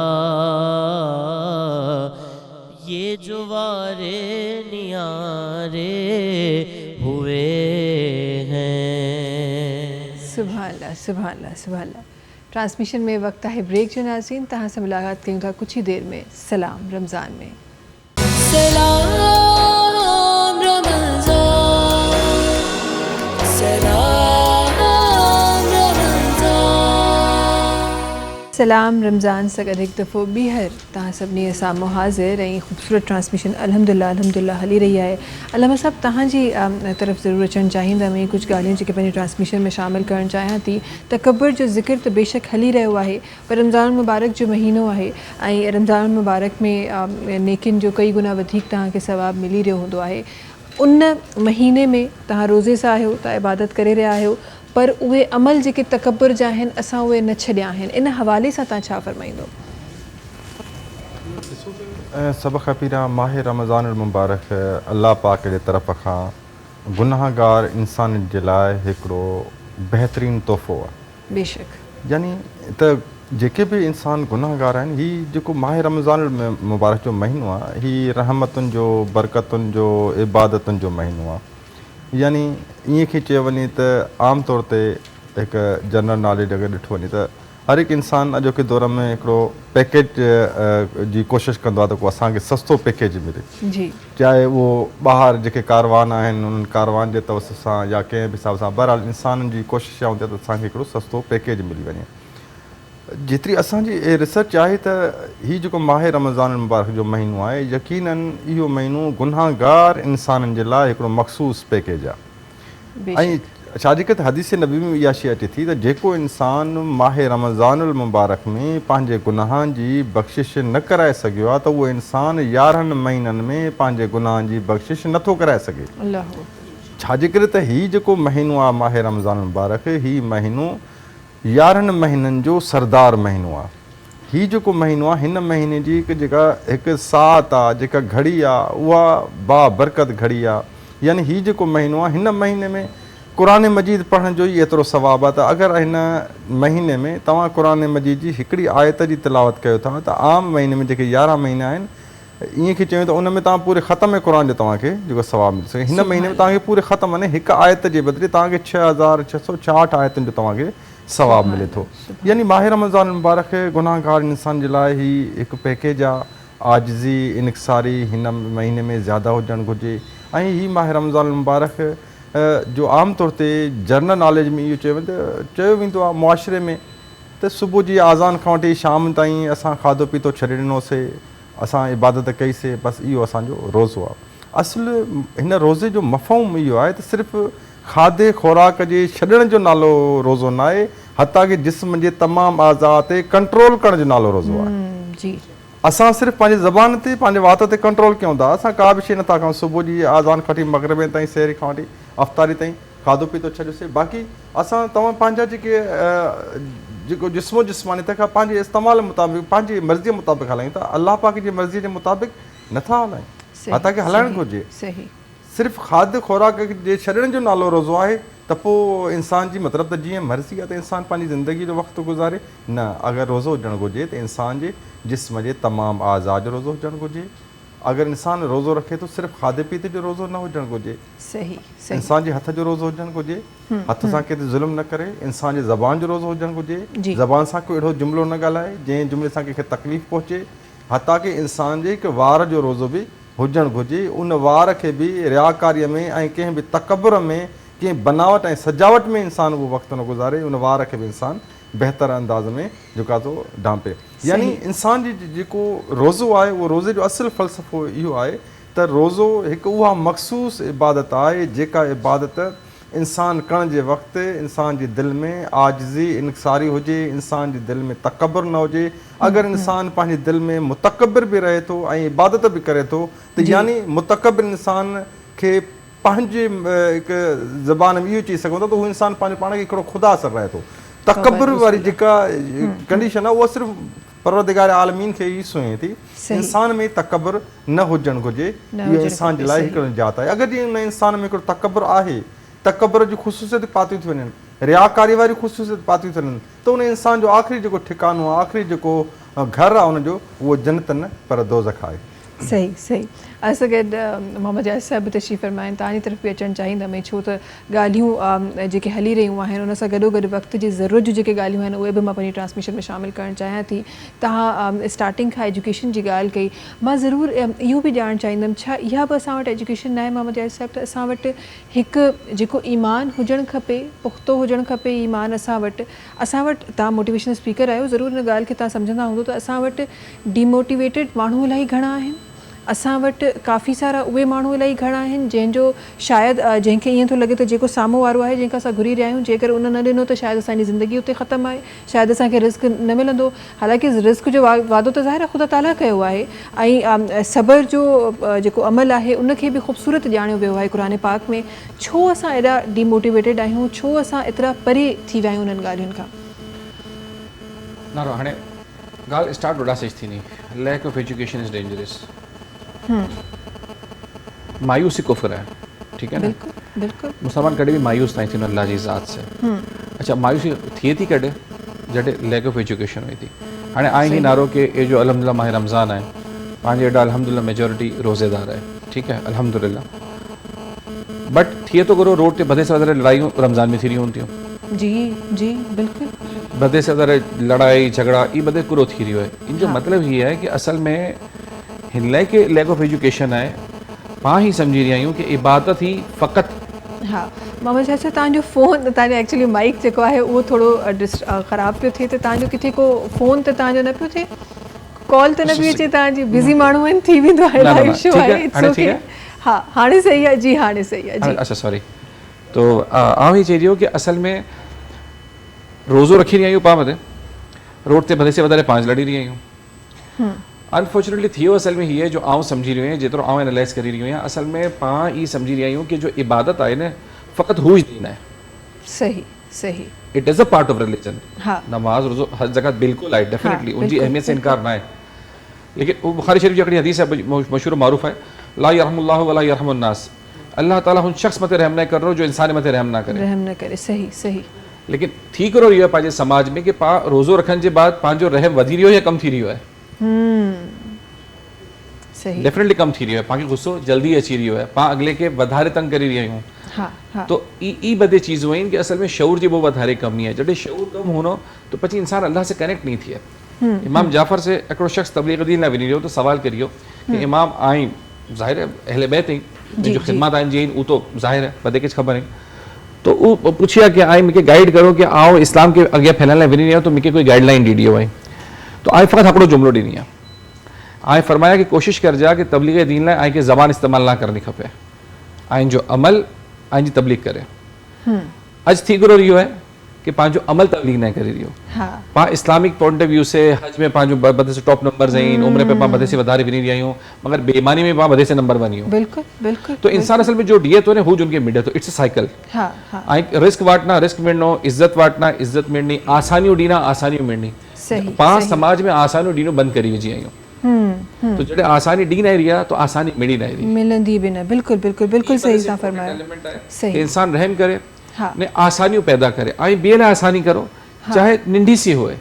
یہ جو وارے نیارے ہوئے ہیں سبحان اللہ سبحان اللہ سبحان اللہ ٹرانسمیشن میں وقت ہے بریک جو ناظرین تہاں سے ملاقات کریں گا کچھ ہی دیر میں سلام رمضان میں سلام رمضان سلام رمضان سلام رمضان سگد ایک دفعہ بیہر تہاں سبنی اسام حاضر رہی خوبصورت ٹرانسمیشن الحمدللہ ہلی رہی ہے علامہ صاحب تہاں جی طرف ضرور اچن چاہیے میں کچھ گالیاں جو کہ پہلے ٹرانسمیشن میں شامل کرنا چاہیے تھی تکبر جو ذکر تو بے شک ہلی رہو ہے پر رمضان المبارک جو مہینوں ہے رمضان المبارک میں نیکن جو کئی گنا ودھیک تہاں کے ثواب ملی رہو ہوندو ہے ان مہینے میں تہاں روزے سے آئے ہو تا عبادت کرے رہا ہو پر اوے عمل جے تکبر جا ہیں اساں اوے نہ چھڈیا ہیں ان حوالے سے تاں چھا فرمائیندو سب کھاں پیرا ماہ رمضان المبارک اللہ پاک جے طرف کھاں گناہ گار انسان جے لائے ہکڑو بہترین تحفو ہے بے شک یعنی تو जेके बि इंसान गुनाहगार आहिनि, हीउ जेको माह रमज़ान मुबारक जो महीनो आहे, हीउ रहमतुनि जो, बरकतुनि जो, इबादतुनि जो महीनो आहे। यानी ईअं खे चयो वञे त आम तौर ते हिकु जनरल नॉलेज अगरि ॾिठो वञे त हर हिकु इंसानु अॼोके दौर में हिकिड़ो पैकेज जी कोशिशि कंदो आहे त को असांखे सस्तो पैकेज मिले, जी चाहे उहो ॿाहिरि जेके कारवान आहिनि उन्हनि कारवान जे तवस सां या कंहिं बि हिसाब सां, बहरहाल इंसाननि जी कोशिशि इहा हूंदी आहे त असांखे हिकिड़ो सस्तो पैकेज मिली वञे। जेतिरी असांजी रिसर्च आहे त हीउ जेको माह रमज़ान मुबारक जो महीनो आहे, यकीनन इहो महीनो गुनाहगार इंसाननि जे लाइ हिकिड़ो मख़सूस पैकेज आहे। ऐं छाजे करे त हदीस नबी में इहा शइ अचे थी त जेको इंसान माह रमज़ान मुबारक में पंहिंजे गुनाहनि जी बख़्शिश न कराए सघियो आहे त उहो इंसानु 11 महीननि में पंहिंजे गुनाहनि जी बख़्शिश नथो कराए सघे। छाजे करे त हीउ जेको महीनो आहे माह रमज़ान मुबारक, हीउ महीनो 11 महीननि जो सरदार महीनो आहे। हीउ जेको महीनो आहे, हिन महीने जी हिकु सात आहे, जेका घड़ी आहे उहा बाबरकत घड़ी आहे। यानी हीउ जेको महीनो आहे, हिन महीने में क़ुरान मजीद पढ़ण जो ई एतिरो सवाबु आहे त अगरि हिन महीने में तव्हां क़ुरान मजीद जी हिकिड़ी आयत जी तिलावत कयो था त आम महीने में जेके 11 महीना आहिनि, ईअं खे चयूं त उन में तव्हां पूरे ख़तम क़ुरान जो तव्हांखे जेको सवाबु मिली सघे। हिन महीने में तव्हांखे पूरे ख़तम माने हिकु आयत जे बदिले तव्हांखे 6666 आयतुनि जो तव्हांखे सवाबु मिले थो। यानी माह रमज़ान मुबारक गुनाहगार इंसान जे लाइ ही हिकु पैकेज आहे। आजिज़ी इनक़सारी हिन महीने में ज़्यादा हुजणु घुरिजे। ऐं हीउ माह रमज़ान मुबारक जो आम तौर ते जनरल नॉलेज में इहो चयो वेंदो आहे मुआशिरे में त सुबुह जी आज़ान खां वठी शाम ताईं असां खाधो पीतो छॾे ॾिनोसीं, असां इबादत कईसीं, बसि इहो असांजो रोज़ो आहे। असुलु हिन रोज़े जो मफ़हूम इहो आहे त सिर्फ़ु खाधे खुराक जे छॾण जो नालो रोज़ो न आहे, हता की जिस्म जे तमामु आज़ा ते कंट्रोल करण जो नालो रोज़ो आहे। असां सिर्फ़ु पंहिंजी ज़बान ते, पंहिंजे वात ते कंट्रोल कयूं था। असां का बि शइ नथा कयूं, सुबुह जी आज़ान खां वठी मग़रिब ताईं, सहरी खां वठी अफ़्तारी ताईं खाधो पीतो छॾियोसीं। बाक़ी असां तव्हां पंहिंजा जेको जिस्मो जिस्मानी तंहिंखां पंहिंजे इस्तेमालु मुताबिक़, पंहिंजी मर्ज़ीअ मुताबिक़ हलायूं था। अलाह पाक जी मर्ज़ीअ जे मुताबिक़ नथा हलायूं, हता की हलाइणु घुरिजे। सिर्फ़ु खाध खुराक जे छॾण जो नालो रोज़ो आहे त पोइ इंसान जी मतिलबु त जीअं मर्ज़ी आहे त इंसानु पंहिंजी ज़िंदगी जो वक़्तु गुज़ारे न। अगरि रोज़ो हुजणु घुरिजे त इंसान जे जिस्म जे तमामु आज़ा जो रोज़ो हुजणु घुरिजे। अगरि इंसानु रोज़ो रखे थो, सिर्फ़ु खाधे पीते जो रोज़ो न हुजणु घुरिजे। इंसान जे हथ जो रोज़ो हुजणु घुरिजे, हथ सां कंहिं ते ज़ुल्म न करे। इंसान जे ज़बान जो रोज़ो हुजणु घुरिजे, ज़बान सां कोई अहिड़ो जुमिलो न ॻाल्हाए जंहिं जुमिले सां कंहिंखे तकलीफ़ पहुचे। हता की इंसान जे हिकु वार जो रोज़ो बि हुजणु घुरिजे। उन वार खे बि रियाकारीअ में ऐं कंहिं बि तकबर में, कंहिं बनावट ऐं सजावट में इंसानु उहो वक़्तु न गुज़ारे। उन वार खे बि इंसानु बहितर अंदाज़ में जेको आहे थो ढांपे। यानी इंसान जी जेको रोज़ो आहे, उहो रोज़े जो असुलु फ़लसफ़ो इहो आहे त रोज़ो हिकु उहा मख़सूस इबादत आहे जेका इबादत इंसानु करण जे वक़्तु इंसान जी दिलि में आजिज़ी इनक़सारी हुजे, इंसान जी दिलि में तकबर न हुजे। अगरि इंसानु पंहिंजी दिलि में मुतकबिर बि रहे थो ऐं इबादत बि करे थो त यानी मुतकबिर इंसान खे पंहिंजे हिकु ज़बान में इहो चई सघूं था त उहो इंसानु पंहिंजे पाण खे हिकिड़ो ख़ुदा असरु रहे थो। तकबर वारी जेका कंडीशन आहे उहा सिर्फ़ु परवरदिगार आलमीन खे ई सुञे थी। इंसान में तकबर न हुजणु घुरिजे। इहो इंसान जे लाइ हिकिड़ो निजात आहे। अगरि जीअं उन इंसान में हिकिड़ो तकबर आहे, तकबर जी ख़ुशूसियत पातियूं थी वञनि, रियाकारी वारी ख़ुशूसियत पातियूं थी वञनि, त उन इंसान जो आख़िरी जेको ठिकानो आहे, आख़िरी जेको घरु आहे उनजो, उहो जन्नत न पर दोज़ख आहे। सही असां गॾु मोहम्मद जाहिद साहिबु तशरीफ़ फरमाइनि। तव्हांजी तरफ़ बि अचणु चाहींदमि, छो त ॻाल्हियूं जेके हली रहियूं आहिनि उन सां गॾोगॾु वक़्त जी ज़रूरत जूं जेके ॻाल्हियूं आहिनि उहे बि मां पंहिंजी ट्रांसमिशन में शामिलु करणु चाहियां थी। तव्हां स्टार्टिंग खां एजुकेशन जी ॻाल्हि कई, मां ज़रूरु इहो बि ॼाणणु चाहींदमि छा इहा बि असां वटि एजुकेशन न आहे मोहम्मद जाहिद साहिबु त असां वटि हिकु जेको ईमान हुजणु खपे, पुख़्तो हुजणु खपे ईमान असां वटि तव्हां मोटिवेशनल स्पीकर आहियो, ज़रूरु हिन ॻाल्हि खे तव्हां सम्झंदा हूंदो त असां वटि डिमोटिवेटेड माण्हू इलाही घणा आहिनि। असां वटि काफ़ी सारा उहे माण्हू इलाही घणा आहिनि जंहिंजो शायदि जंहिंखे ईअं थो लॻे त जेको साम्हूं वारो आहे जंहिंखां असां घुरी रहिया आहियूं, जेकर उन न ॾिनो त शायदि असांजी ज़िंदगी उते ख़तमु आहे, शायदि असांखे रिस्क न मिलंदो। हालांकि रिस्क जो वादो त ज़ाहिर आहे ख़ुदा ताला कयो आहे ऐं सबर जो जेको अमल आहे उनखे बि ख़ूबसूरत ॼाणियो वियो आहे क़ुरान पाक में। छो असां एॾा डिमोटिवेटेड आहियूं, छो असां एतिरा परे थी विया आहियूं उन्हनि ॻाल्हियुनि खां? नारो हाणे ॻाल्हि स्टार्ट वॾा सच थींदी, lack of education is dangerous. मायूसी कुफ्र है, ठीक है ना? बिल्कुल। मुसलमान कॾहिं बि मायूस न थींदो अल्लाह जी ज़ात से। अच्छा, मायूसी थिए थी कॾहिं जॾहिं लैक ऑफ एजुकेशन हुई थी। हाणे आहे ई नारो कि ये जो अलहमदिल्ला माह रमज़ान आहे, पंहिंजे हेॾा अलहमदिल्ला मेजॉरिटी रोज़ेदार आहे, ठीकु आहे, अलहमदिल्ला, बट थिए थो करो रोड ते बधे से वधारे लड़ाइयूं रमज़ान में थी रहियूं थियूं, जी जी बिल्कुल, बधे से वधारे लड़ाई झगड़ा ये बधे पूरो थी रहियो आहे। इन जो मतिलबु हीअ आहे कि असल में हिन लाइ कि लैक ऑफ एजुकेशन आहे, पाण ई सम्झी रहिया आहियूं कि इबादत ई फ़क़ति। हा मोहम्मद चाचा, तव्हांजो फ़ोन, तव्हांजो एक्चुअली माइक जेको आहे उहो थोरो ख़राबु पियो थिए, त तव्हांजो किथे को फ़ोन त तव्हांजो न पियो थिए, कॉल त न पई अचे, तव्हांजी बिज़ी माण्हू आहिनि, थी वेंदो आहे, लाइव शो आहे, इट्स ओके। हा हाणे सही आहे जी, हाणे सही आहे जी। अच्छा सॉरी, तो आउं ही चई रहियो कि असल में रोज़ो रखी रहिया आहियूं पाण मथे, रोड ते वधे से वधारे पाण लड़ी रहिया आहियूं। अनफॉर्चुनेटली थियो असल में हीअ जो आउं सम्झी रहियो आहियां, जेतिरो आउं एनालाइज़ करे रहियो आहियां, असल में पाण ई सम्झी रहिया आहियूं कि जो इबादत आहे न फ़क़ति हू ई दीन आहे। सही सही, it is a part of religion. हाँ नमाज रोज़ो हर जगह बिल्कुलु आहे, डेफिनेटली उनजी अहमियत से इनकार न आहे, लेकिन वो बुखारी शरीफ जी हिकिड़ी हदीस आहे मशहूर मारूफ़ आहे, ला यरहमुल्लाहु वला यरहमुन्नास, अल्लाह ताला हुन शख़्स मथे रहम न करो जो इंसान मथे रहम न करे, रहम न करे। सही सही, लेकिन थी करो इहो पंहिंजे समाज में कि पा रोज़ो रखण जे बाद पंहिंजो रहम वधी रहियो या कम थी रहियो आहे? सही, डेफिनेटली कम थी रहियो आहे, पाण खे गुस्सो जल्दी अची रहियो आहे, पाण अगले खे वधारे तंग करे रहिया आहियूं। हाँ हाँ, तो ई बधे चीज़ूं आहिनि कि असल में शऊर जी वो वधारे कमी है। जॾहिं शऊर कम होनो तो પછી इंसान अल्लाह से कनेक्ट नहीं थिए। इमाम जाफ़र से हिकिड़ो शख़्स तबलीग दीन लाइ वञी रहियो त सवाल करियो कि इमाम आहीं, ज़ाहिर है अहले बैत आहीं, जो ख़िदमत आहिनि जी उहो तो ज़ाहिर है वधीक कुझु ख़बर आहिनि, तो उहो पुछिया कि आई मूंखे गाइड करो कि आउं इस्लाम खे अॻियां फैलाइण लाइ वञी रहियो तो मूंखे कोई गाइडलाइन ॾी ॾियो आहे। तो आई फ़क़ति हिकिड़ो जुमिलो ॾिनी आहे, आई फरमाया कि कोशिशि करिजा कि तबलीग दीन लाइ आई खे ज़बान इस्तेमालु न करणी खपे, आइन जो अमल आइन जी तबलीग करे। अॼु थी करो रहियो आहे कि पंहिंजो अमल तबलीग न करे रहियो, पाण इस्लामिक पॉइंट ऑफ व्यू से हज में पंहिंजो बधे से टॉप नंबर्स आहिनि, उम्र पे पाण बधे से वधारे वञी रहिया आहियूं, मगर बेईमानी में पाण बधे से नंबर वञी आहियूं। बिल्कुल बिल्कुल, तो इंसान असल में जो ॾिए थो न हू जिनखे मिले थो, इट्स अ साइकिल। हाँ हाँ, ऐं रिस्क वाटना रिस्क मिलणो, इज़त वाटना इज़त मिलणी, आसानियूं ॾींदा आसानियूं मिलणी। सही, पाण समाज में आसानियूं ॾींदो बंदि करे विझी आहियूं, तो जॾहिं आसानी ॾी न रही आहे तो आसानी मिली न रही, मिलंदी भी न। बिल्कुल बिल्कुल बिल्कुल सही सां फरमाया, सही। इंसान रहम करे, हाँ, ने आसानियों पैदा करे, आई ॿिए लाइ आसानी करो, चाहे नंढी सी होए,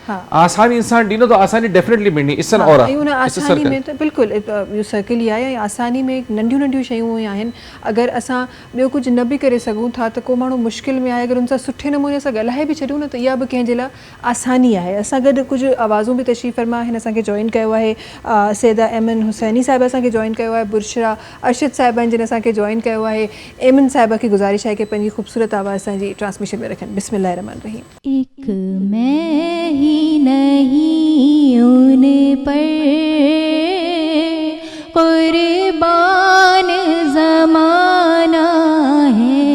हाँ, आसानी इंसान ॾींदो तो आसानी डेफिनेटली मिलनी। इसन और ऐं उन आसानी में त बिल्कुलु इहो सर्किल ई आहे, ऐं आसानी में नंढियूं नंढियूं शयूं ई आहिनि। अगरि असां ॿियो कुझु न बि करे सघूं था त को माण्हू मुश्किल में आहे, अगरि उन सां सुठे नमूने सां ॻाल्हाए बि छॾियूं न त इहा बि कंहिंजे लाइ आसानी आहे। असां गॾु कुझु आवाज़ूं बि तशरीफ़ फरमा आहिनि, असांखे जॉइन कयो आहे सैदा एमन हुसैनी साहिब असांखे जॉइन कयो आहे, बुरशरा अरशद साहिबा जिन असांखे जॉइन कयो आहे। एमन साहिबा खे गुज़ारिश आहे कि पंहिंजी ख़ूबसूरत आवाज़ असांजी ट्रांसमिशन में रखनि। बिस्मिल्लाह रहमान रहीम। एक मैं ही नहीं उन पर कुर्बान ज़माना है,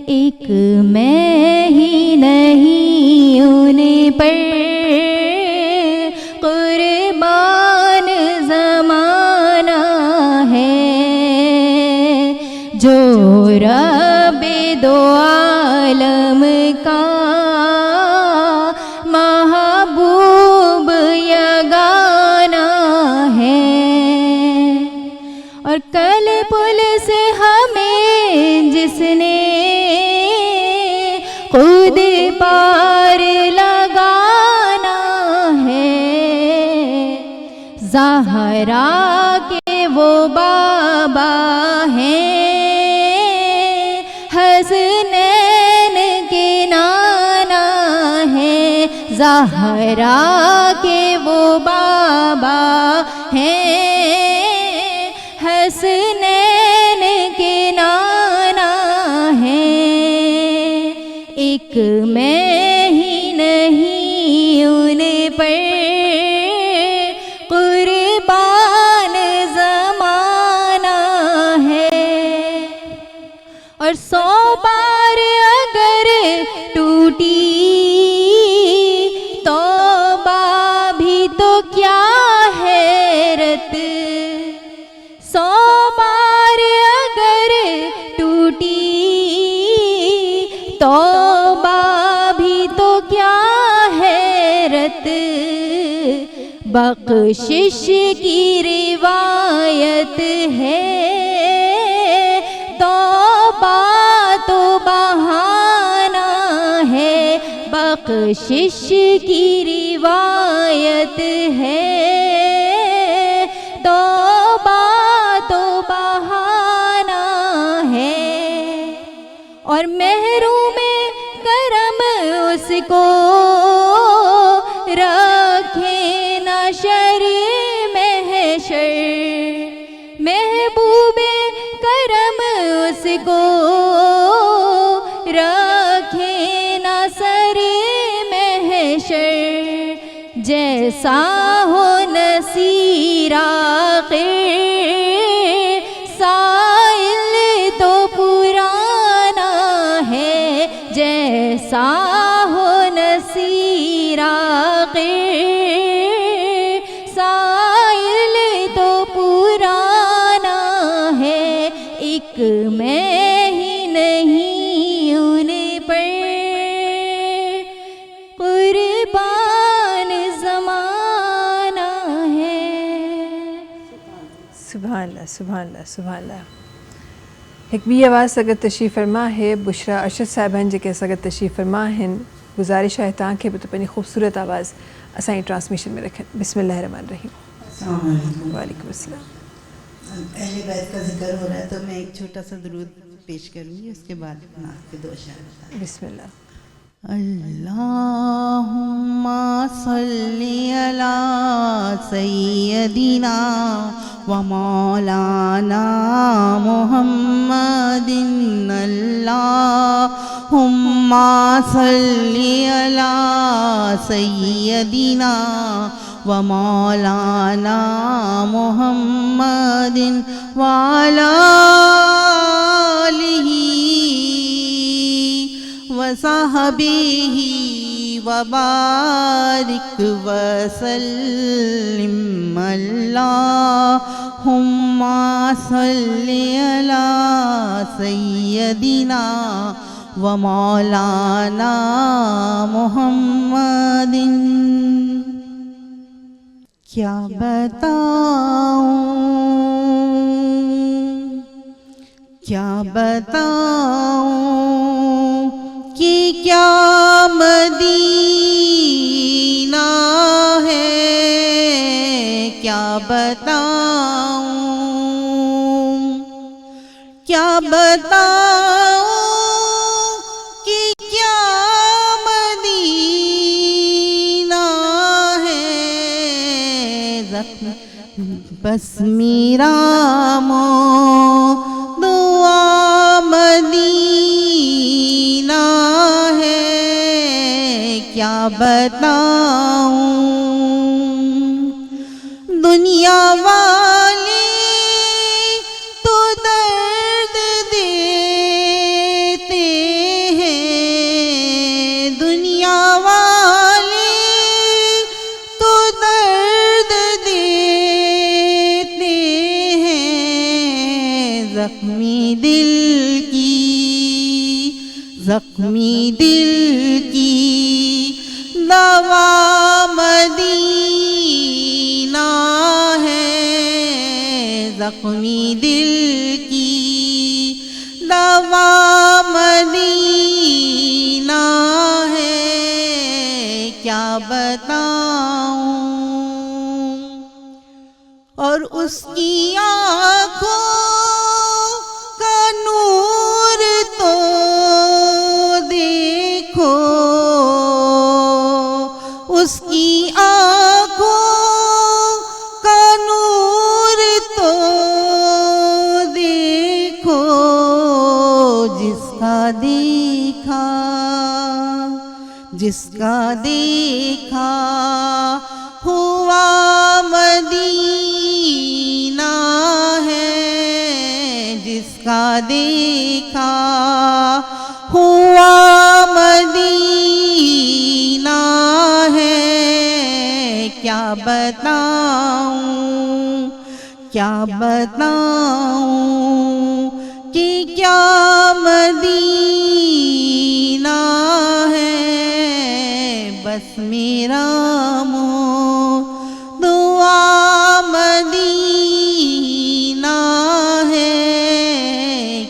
एक मैं ही नहीं उन पर कुर्बान ज़माना है, जो रब दो आलम का महबूब यगाना है, और कल पुल से हमें जिसने खुद पार लगाना है, ज़हरा के वो बाबा हैं, हसनैन के नाना है, ज़हरा के वो बाबा हैं, हसनैन के नाना है, एक मैं ही नहीं उन पर कुर्बान ज़माना है, और 100 बार अगर टूटी तौबा भी तो क्या हैरत, 100 बार अगर टूटी तौबा भी तो क्या हैरत, बख्शिश की रिवायत है, तौबा तो बहाना है, بخشش کی روایت ہے، توبہ تو بہانہ ہے، اور محروم کرم اس کو رکھے نہ شر محشر، محبوب کرم اس کو رکھے نہ سر محشر، جیسا ہو نصیر آخر سائل تو پرانا ہے، جیسا ہو نصیر آخر سائل تو پرانا ہے، ایک میں ہی نہیں ان پر قربان زمانہ ہے۔ سبحان اللہ، سبحان اللہ، سبحان اللہ۔ ایک بھی آواز سگت تشریف فرما ہے بشرا ارشد صاحبان جے سگت تشریف فرما ہیں، گزارش ہے تاں کہ تو اپنی خوبصورت آواز اسائیں ٹرانسمیشن میں رکھیں۔ بسم اللہ الرحمن الرحیم۔ السلام علیکم۔ وعلیکم السلام۔ اہل بیت کا ذکر ہو رہا ہے تو میں ایک چھوٹا سا درود پیش کروں گی، اس کے بعد نعت کے 2 اشعار بتا دیں۔ بسم اللہ۔ اللہم صلی علی سیدنا و مولانا محمد، اللہم صلی علی سیدنا و مولانا محمد وعلی آلہ وصحبہ وبارک وسلم، اللہم صلی علی سیدنا و مولانا محمد۔ کیا بتاؤں، کیا بتاؤں کہ کیا مدینہ ہے، کیا بتاؤں، کیا بتاؤں کہ کیا مدینہ ہے، بس میرا دعا مدینہ ہے، کیا بتاؤں، دنیا والے تو درد دیتے ہیں، دنیا والے تو درد دیتے ہیں، زخمی دل کی، زخمی دل کی دوا مدینہ ہے، زخمی دل کی دوا مدینہ ہے، کیا بتاؤں، اور اس کی آنکھوں کا نور تو دیکھو، اس کی آنکھوں کا نور تو دیکھو، جس کا دیکھا، جس کا دیکھا ہوا مدینہ ہے، جس کا دیکھا ہوا مدینہ ہے، کیا بتاؤں، کیا بتاؤں کہ کیا مدینہ ہے، بس میرا دعا مدینہ ہے،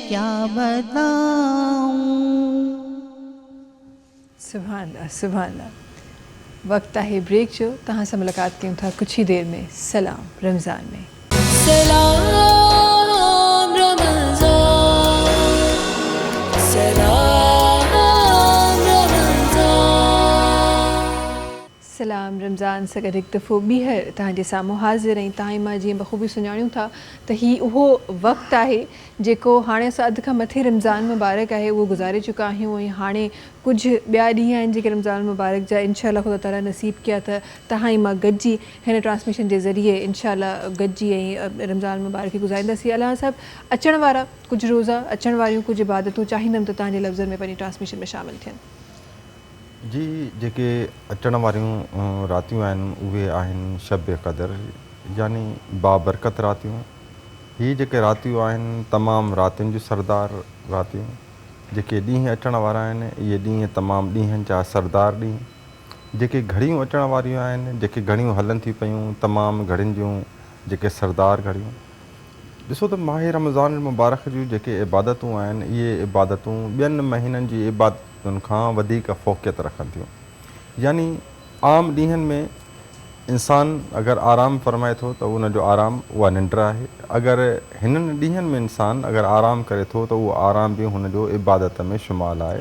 کیا بتاؤں۔ सुभान अल्लाह, सुभान अल्लाह। वक्त आहे ब्रेक जो, तव्हां सां मुलाक़ात कयूं था कुछ ही देर में सलाम रमज़ान में। सलाम रमज़ान, सलाम रमज़ान। सलाम रमज़ान सां गॾु हिकु दफ़ो ॿीहर तव्हांजे साम्हूं हाज़िर ऐं तव्हां मां जीअं बख़ूबी सुञाणूं था त हीउ उहो वक़्तु आहे जेको हाणे असां अधु खां मथे रमज़ान मुबारक आहे उहो गुज़ारे चुका आहियूं ऐं हाणे कुझु ॿिया ॾींहं आहिनि जेके रमज़ान मुबारक जा इंशाअल्लाह ख़ुदा ताला नसीब कया त तव्हां मां गॾिजी हिन ट्रांसमिशन जे ज़रिए इंशाअल्लाह गॾिजी ऐं रमज़ान मुबारक खे गुज़ारींदासीं। अलाह साहिबु अचण वारा कुझु रोज़ा, अचण वारियूं कुझु इबादतूं चाहींदमि त तव्हांजे लफ़्ज़नि में पंहिंजी ट्रांसमिशन में शामिलु थियनि। जी, जेके अचण वारियूं रातियूं आहिनि उहे आहिनि शब क़दर, यानी बाबरकत रातियूं। हीअ जेके रातियूं आहिनि तमामु रातियुनि जूं सरदार रातियूं। जेके ॾींहं अचण वारा आहिनि इहे ॾींहं तमामु ॾींहंनि जा सरदार ॾींहं। जेके घड़ियूं अचण वारियूं आहिनि, जेके घड़ियूं हलनि थी पियूं तमामु घड़ियुनि जूं जेके सरदार घड़ियूं। ॾिसो त माह रमज़ान मुबारक जूं जेके इबादतूं आहिनि इहे इबादतूं ॿियनि महीननि जी इबादतुनि खां वधीक फ़ौक़ियत रखनि थियूं। यानी आम ॾींहंनि में इंसानु अगरि आराम फरमाए थो त उनजो आराम उहा निंड आहे। अगरि हिननि ॾींहंनि में इंसानु अगरि आराम करे थो त उहो आराम बि हुनजो इबादत में शुमाल आहे।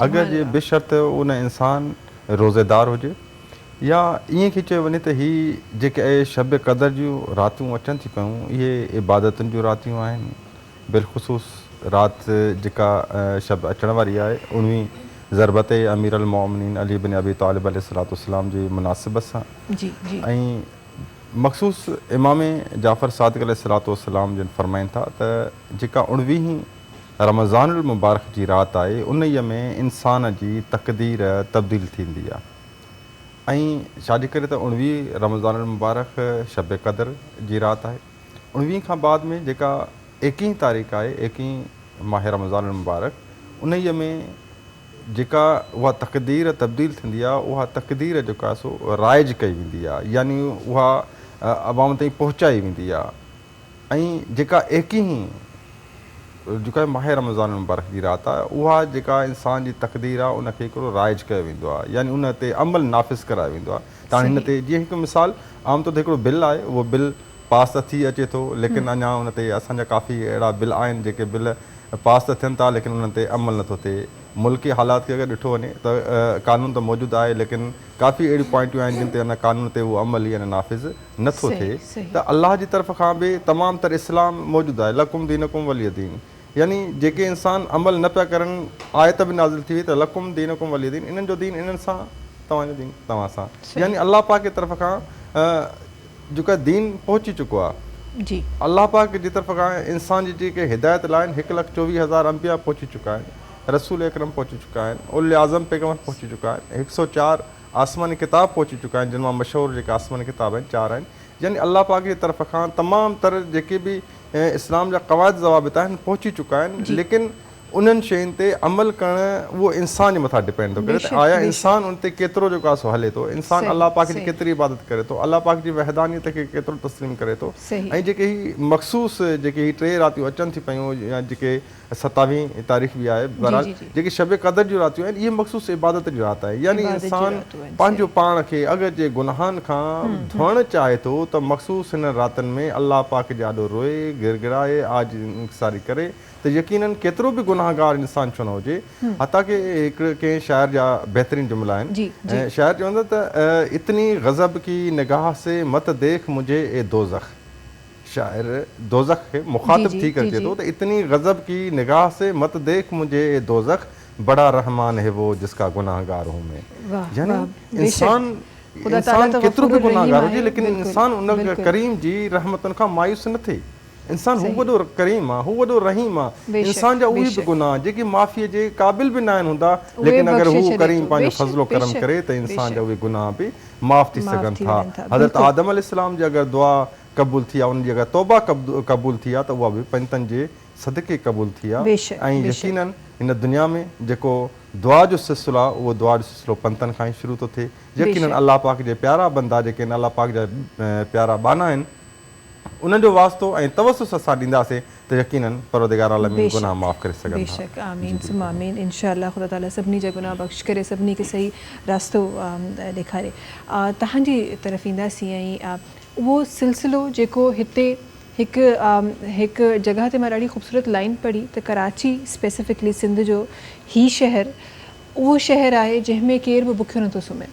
अगरि जे बेशर्त उन इंसानु रोज़ेदार हुजे या ईअं थी चयो वञे त हीअ जेके शब क़दर जूं रातियूं अचनि थी पियूं इहे इबादतुनि जूं रातियूं आहिनि। बिलख़ुसूस राति जेका शब अचण वारी आहे 19 ज़रबत अमीर अल मोमिनीन अली बिन अबी तालिब अलैहिस्सलाम जी मुनासिबत सां ऐं मख़सूस इमाम जाफ़र सादिक़ अलैहिस्सलाम जिन फरमाइनि था त जेका 19 रमज़ानुल मुबारक जी राति आहे उन्हीअ में इंसान जी तक़दीर तब्दील थींदी आहे। ऐं छाजे करे त 19 रमज़ानुल मुबारक शब क़दर जी राति आहे। 19 खां बाद में जेका 21 तारीख़ आहे 21 माह रमज़ानुल मुबारक उन्हीअ में जेका उहा तक़दीर तब्दील थींदी आहे उहा तक़दीर जेका सो राइज कई वेंदी आहे, यानी उहा अवाम ताईं पहुचाई वेंदी आहे। ऐं जेका 21 जेका माह रमज़ान मुबारक जी राति आहे उहा जेका इंसान जी तक़दीर आहे उनखे हिकिड़ो राइज कयो वेंदो आहे, यानी उन ते अमल नाफ़िज़ करायो वेंदो आहे। त हाणे हिन ते जीअं हिकु मिसाल आमतौर ते हिकिड़ो बिल आहे, उहो बिल पास त थी अचे थो लेकिन अञा उन ते असांजा काफ़ी अहिड़ा बिल आहिनि जेके बिल पास त थियनि था लेकिन उन्हनि ते अमल नथो थिए। मुल्की हालात खे अगरि ॾिठो वञे त क़ानून त मौजूदु आहे लेकिन काफ़ी अहिड़ियूं पॉइंटियूं आहिनि जिन ते अञा क़ानून ते उहो अमल या नाफ़िज़ नथो थिए। त अलाह जी तरफ़ खां बि तमामु तर इस्लाम मौजूदु आहे, लकुम दीनकुम वलिय दीन, यानी जेके इंसान अमल न पिया करनि आयत बि नाज़िल थी वई त लकुम दीनकुम वलिय दीन, इन्हनि जो दीन इन्हनि सां, तव्हांजो दीन तव्हां सां, यानी अलाह पाक जी तरफ़ खां जेका दीन पहुची चुको आहे। जी, अलाह पाक जी तरफ़ खां इंसान जी जेके हिदायत लाइ 1,24,000 अंबिया पहुची चुका आहिनि, रसूल अकरम पहुची चुका आहिनि, उल आज़म पैगम्बर पहुची चुका आहिनि, 104 आसमानी किताब पहुची चुका आहिनि जिन मां मशहूरु जेके आसमानी किताब आहिनि 4 आहिनि। यानी अलाह पाक जी तरफ़ खां तमामु तर जेके बि इस्लाम जा क़वाइद ज़वाबित आहिनि पहुची चुका आहिनि, लेकिन उन्हनि शयुनि ते अमल करणु उहो इंसान जे मथां डिपेंड थो करे त आया इंसान उन ते केतिरो जेको आहे सो हले थो, इंसान अलाह पाक जी केतिरी इबादत करे थो, अलाह पाक जी वहदानियत खे केतिरो तस्लीम करे थो। ऐं जेके ही मख़सूस जेके ही 3 रातियूं अचनि थी पियूं या जेके 27 तारीख़ बि आहे, बहरहाल जेके शब क़दर जूं रातियूं आहिनि इहे मख़सूस इबादत जी राति आहे। यानी इंसान पंहिंजो पाण खे अगरि जे गुनाहनि खां धोइणु चाहे थो त मख़सूस हिन रातिनि में अलाह पाक जे ॾाढो रोए गिड़गिड़ाए आज इंकसारी करे त यकीनन केतिरो बि गुनाहगार इंसान छो न हुजे। हता की हिकिड़े कंहिं शाइर जा बहितरीन जुमिला आहिनि, ऐं शाइर चवंदो त इतनी गज़ब की निगाह से मत देख मुझे ए दोज़ख, शाइर दोज़ख खे मुखातिब थी करे चए थो त इतनी गज़ब की निगाह से मत देख मुझे ए दोज़ख बड़ा रहमान है वो जिसका गुनाहगार हूं मैं। यानी इंसान केतिरो बि गुनाहगार हुजे लेकिन इंसान उन करीम जी रहमतुनि खां मायूस न थिए। इंसान हू वॾो करीम आहे, हू वॾो रहीम आहे। इंसान जा उहे बि गुनाह जेके माफ़ीअ जे क़ाबिल बि न आहिनि हूंदा, लेकिन अगरि हू करीम पंहिंजो फज़लो करम करे त इंसान जा उहे गुनाह बि माफ़ थी सघनि था। हज़रत आदम अलैहिस्सलाम जी अगरि दुआ क़बूल थी आहे, उनजी अगरि तौबा क़बूल थी आहे त उहा बि पंजतनि जे सदके क़बूल थी आहे। ऐं यकीनन हिन दुनिया में जेको दुआ जो सिलसिलो आहे उहो दुआ जो सिलसिलो पंजतनि खां ई शुरू थो थिए। यकीनन अलाह पाक जे प्यारा बंदा जेके आहिनि, अलाह पाक जा प्यारा बाना आहिनि, उन्हनि जो वास्तो ऐं तवसुस असां ॾींदासीं त यकीनन परवरदिगार आलमीन गुनाह माफ़ करे सघंदा। बेशक आमीन सुम आमीन इंशाअल्लाह ख़ुदा ताला सभिनी जा गुनाह बख़्श करे सभिनी खे सही रास्तो ॾेखारे। तव्हांजी तरफ़ ईंदासीं ऐं उहो सिलसिलो जेको हिते हिकु जॻह ते मां ॾाढी ख़ूबसूरत लाइन पढ़ी त कराची स्पेसिफिकली सिंध जो ही शहर उहो शहर आहे जंहिंमें केरु बि बुखियो नथो सुम्हे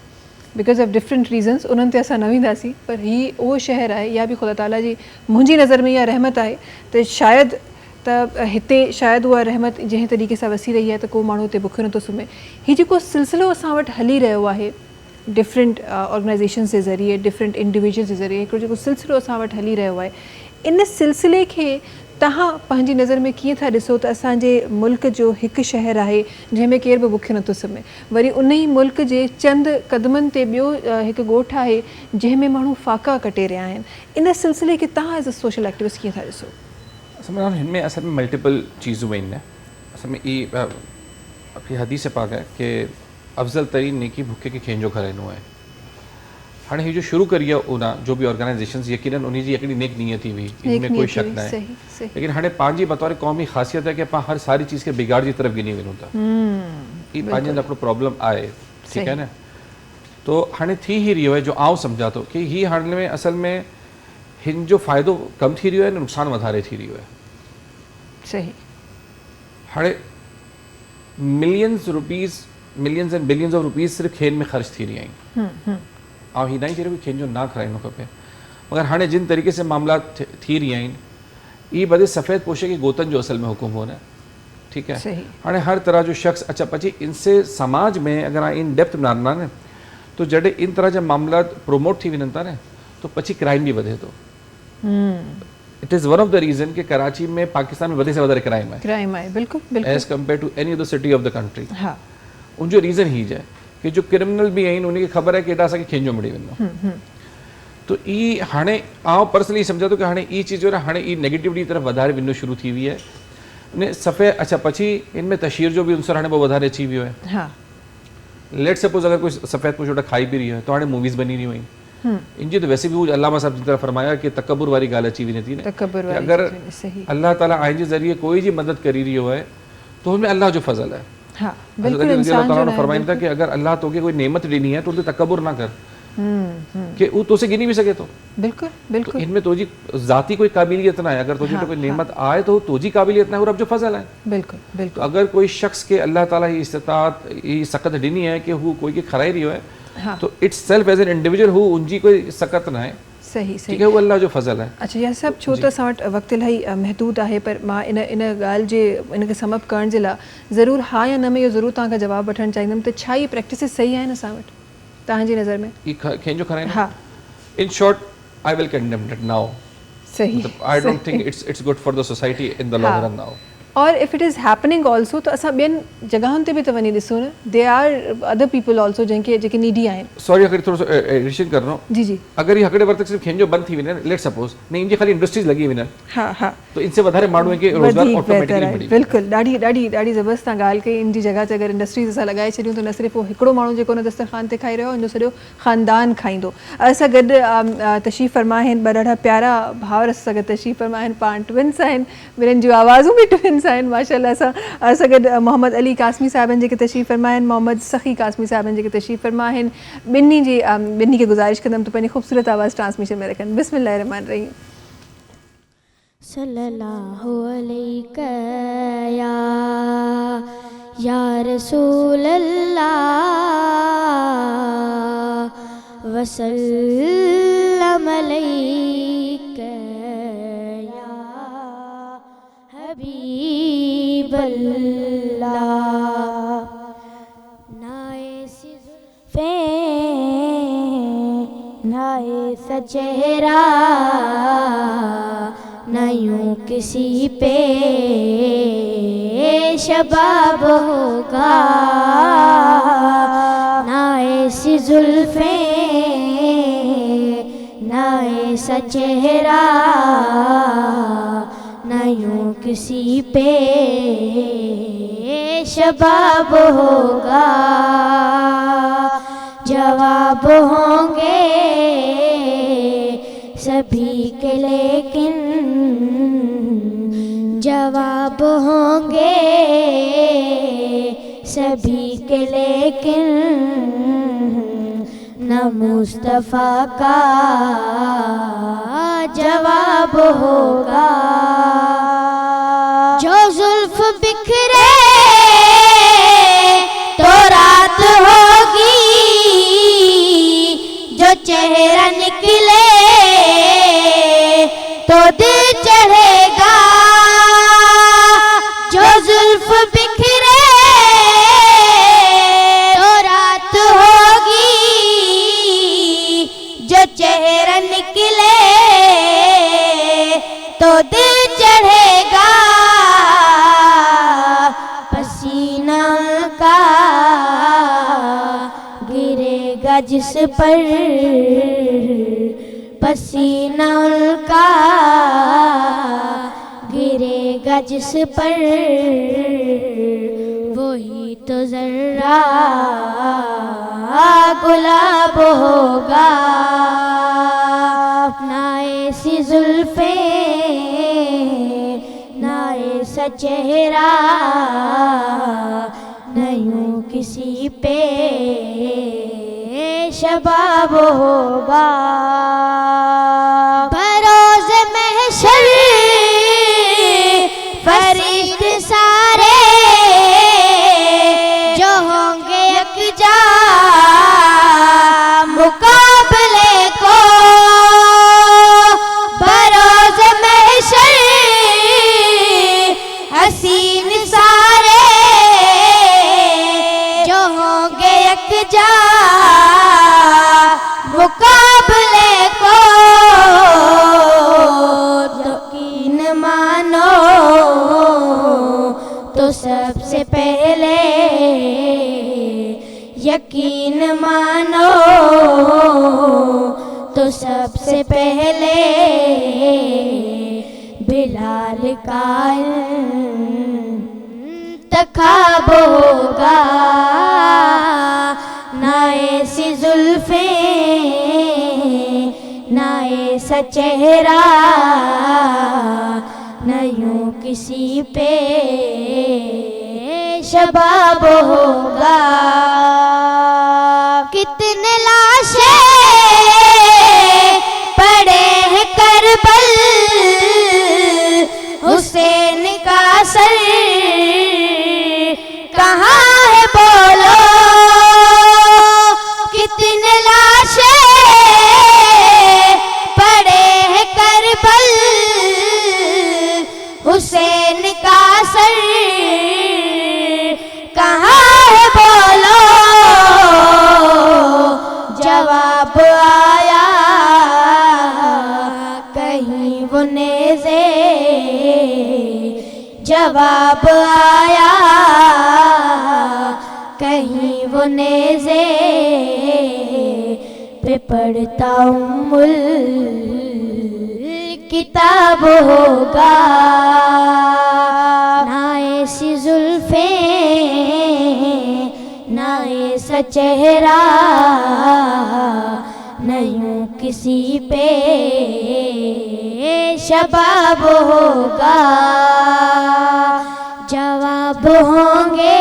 बिकॉज़ ऑफ डिफरेंट रीज़न्स। उन्हनि ते असां न वेंदासीं पर ही उहो शहर आहे या बि ख़ुदा ताला जी मुंहिंजी नज़र में इहा रहमत आहे त शायदि त हिते शायदि उहा रहमत जंहिं तरीक़े सां वसी रही आहे त को माण्हू हिते बुखियो नथो सुम्हे। हीउ जेको सिलसिलो असां वटि हली रहियो आहे डिफरेंट ऑर्गेनाइज़ेशन्स जे ज़रिए डिफरेंट इंडिविजुअल्स जे ज़रिए हिकिड़ो जेको सिलसिलो असां वटि हली रहियो आहे इन सिलसिले खे तव्हां पंहिंजी नज़र में कीअं था ॾिसो त असांजे मुल्क जो हिकु शहर आहे जंहिंमें केरु बि बुखियो नथो सुम्हे, वरी उन ई मुल्क जे चंद क़दमनि ते ॿियो हिकु ॻोठु आहे जंहिंमें माण्हू फ़ाक़ा कटे रहिया आहिनि। इन सिलसिले खे तव्हां एज़ अ सोशल एक्टिविस्ट कीअं था ॾिसो? हिन में असल में मल्टीपल चीज़ूं आहिनि। असल में ई हदीस पाक है कि अफ़ज़ल तरीन नेकी भुखे खे खंहिंजो खाराइणो आहे। हाणे हीअ जो शुरू करी आहे उन जो बि ऑर्गेनाइज़ेशन्स यकीनन उन जी हिकिड़ी नेक नीयत थी हुई, इनमें कोई शक न आहे। लेकिन हाणे पंहिंजी बतौर क़ौमी ख़ासियत है कि असां हर सारी चीज़ खे बिगाड़ जी तरफ़ गिनी वञूं था। ई पंहिंजे अंदरि हिकिड़ो प्रॉब्लम आहे, ठीकु आहे न। तो हाणे थी ही रहियो आहे जो आउं सम्झां थो कि ही हाणे में असल में हिन जो फ़ाइदो कम थी रहियो आहे, नुक़सानु वधारे थी रहियो आहे। सही। हाणे millions and billions of rupees सिर्फ़ु खेल में ख़र्च थी रही आहिनि। ऐं हीअ न चई रहियो कि खेल जो ना खाराइणो खपे, मगर हाणे जिन तरीक़े से मामला थी रही आहिनि ई बदे सफ़ेद पोशे के गोतन जो असल में हुकुम हो न, ठीकु है। हाणे हर तरह जो शख्स अच्छा पची इनसे समाज में अगर इन डेप्थ मारना न तो जॾहिं इन तरह जा मामला प्रोमोट थी वञनि था न तो पची क्राइम भी वधे थो। It is one of the reason कि कराची में पाकिस्तान में वधे से वधारे क्राइम आहे बिल्कुलु as compare to any other city of the country. हाँ, उनजो रीज़न ही है कि जो क्रिमिनल भी आहिनि उनखे ख़बर है कि एॾा असांखे खंहिंजो मिली वेंदो। तो ई हाणे आउं पर्सनली सम्झा थो कि हाणे ई चीज़ जो न हाणे ई नेगेटिविटी तरफ़ वधारे वञणु शुरू थी हुई आहे। ने सफ़ेद अच्छा पछी इनमें तशहीर जो भी उनसर हाणे बहुत वधारे अची वियो आहे। हाँ, लेट सपोज अगर कोई सफ़ेद पोश वेठा खाई भी रही है तो हाणे मूवीज़ बनी रही आहिनि। इनजी तो वैसे भी वो अल्लामा साहब जिन तरह फरमाया कि तकब्बुर वारी ॻाल्हि अची वञे थी न, अगर अल्लाह ताला आइन जे ज़रिए कोई जी मदद करी रहियो आहे तो हुनमें अल्लाह जो फज़ल है। हाँ, बिल्कुल इंसान जो है फरमाइनि था कि अगर अल्लाह तोखे कोई नेमत ॾिनी है तो उनते तकब्बुर ना कर कि वो तोसे गिनी भी सके तो। बिल्कुल बिल्कुल इनमें तोजी ज़ाती कोई काबिलियत ना है, अगर तुझे तो कोई नेमत आए तो तोजी काबिलियत ना है और रब जो फजल है। बिल्कुल बिल्कुल। अगर कोई शख्स के अल्लाह ताला ही इस्तिताअत ही सकत ॾिनी है कि वो कोई के खराई रहियो है, हाँ, तो it's self as an individual हू उनजी कोई सकत ना है। सही सही, ठीक है, वो अल्लाह जो फजल है। अच्छा, यह सब छो त असां वटि वक़्तु इलाही महदूद आहे पर मां इन ॻाल्हि जे इनखे समअप करण जे लाइ ज़रूरु हा या न में इहो ज़रूरु तव्हांखां जवाबु वठणु चाहींदमि त छा इहे प्रैक्टिसिस सही आहिनि असां वटि तव्हांजी नज़र में? कंहिंजो खराइणो? हाँ, in short I will condemn it now. सही, I don't think it's good for the society in the long run now. और if it is happening also तो असां ॿियनि जॻहियुनि ते बि त वञी ॾिसूं न, they are other people also जेके नीडी आहिनि। सॉरी अगर थोड़ा सा एडिशन कर रहा हूँ। जी जी। अगर ये हकड़े वर्तक सिर्फ खेंजो बंद थी वञे, लेट सपोज नहीं इनकी खाली इंडस्ट्रीज लगी वञनि, हाँ हाँ, तो इनसे वधारे माण्हू है कि रोजगार ऑटोमेटिकली मिली। बिल्कुल, ॾाढी ॾाढी ॾाढी ज़बरदस्त तव्हां ॻाल्हि कई। इन जी जॻह ते अगरि इंडस्ट्रीज़ असां लॻाए छॾियूं त न सिर्फ़ु वो हिकिड़ो माण्हू जेको हुन दस्तरखान ते खाई रहियो आहे, हुनजो सॼो ख़ानदान खाईंदो। असां गॾु तशरीफ़ फरमा आहिनि ॿ ॾाढा प्यारा भाउर असां गॾु तशरीफ़ फरमा आहिनि, पाण ट्विन्स आहिनि, ॿिन्हिनि जूं आवाज़ूं बि ट्विन्स आहिनि माशाअल्लाह। असां गॾु मोहम्मद अली कासमी साहिबनि जेके तशरीफ़ फरमा आहिनि, मोहम्मद सखी कासमी साहिबनि जेके तशरीफ़ फरमा आहिनि। ॿिन्ही खे गुज़ारिश कंदमि त पंहिंजी ख़ूबसूरत आवाज़ ट्रांसमिशन में रखनि। बिस्मिल्लाह रहमान रहीम। सल्लल्लाहु अलैका या रसूल अल्लाह वसल्लम अलैका या हबीब अल्लाह। नाए सचेहरा न यूं किसी पे शबाब होगा, ना ऐसी जुल्फे ना ऐसा चेहरा न यूं किसी पे शबाब होगा। जवाब होंगे सभी के लेकिन سبھی کے لیکن نہ مصطفیٰ کا جواب ہوگا. جو زلف بکھرے تو رات ہوگی، جو چہرہ نکلے تو دل چڑھے گا. جو زلف بکھرے تو رات ہوگی، جو چہرہ نکلے تو دل چڑھے گا. پسینہ کا گرے گا جس پر، پسینہ ان کا گرے گا جس پر، وہی تو ذرہ گلاب ہوگا. نہ ایسی زلفیں نہ ایسا چہرہ، نہ یوں کسی پہ شباب ہوگا. بروز محشر فرشتے سارے جو ہوں گے یکجا مقابلے کو. بروز محشر حسین سارے جو ہوں گے یکجا مقابلے کو. یقین مانو تو سب سے پہلے، یقین مانو تو سب سے پہلے بلال کا انتخاب ہوگا. نہ ایسی زلفیں نہ ایسا چہرہ، نہ یوں کسی پہ شباب ہوگا. کتنے لاشیں پڑے ہیں کربل، حسین کا سر کہاں ہے بولو. کتنے لاشیں پڑے ہیں کربل، حسین کا سر کہاں ہے بولو. جواب آیا کہیں وہ نیزے، جواب آیا کہیں وہ نیزے پہ پڑھتا ام الکتاب ہوگا. نہ ایسی زلفیں نہ ایسا چہرہ، نہ یوں کسی پہ شباب ہوگا. جواب ہوں گے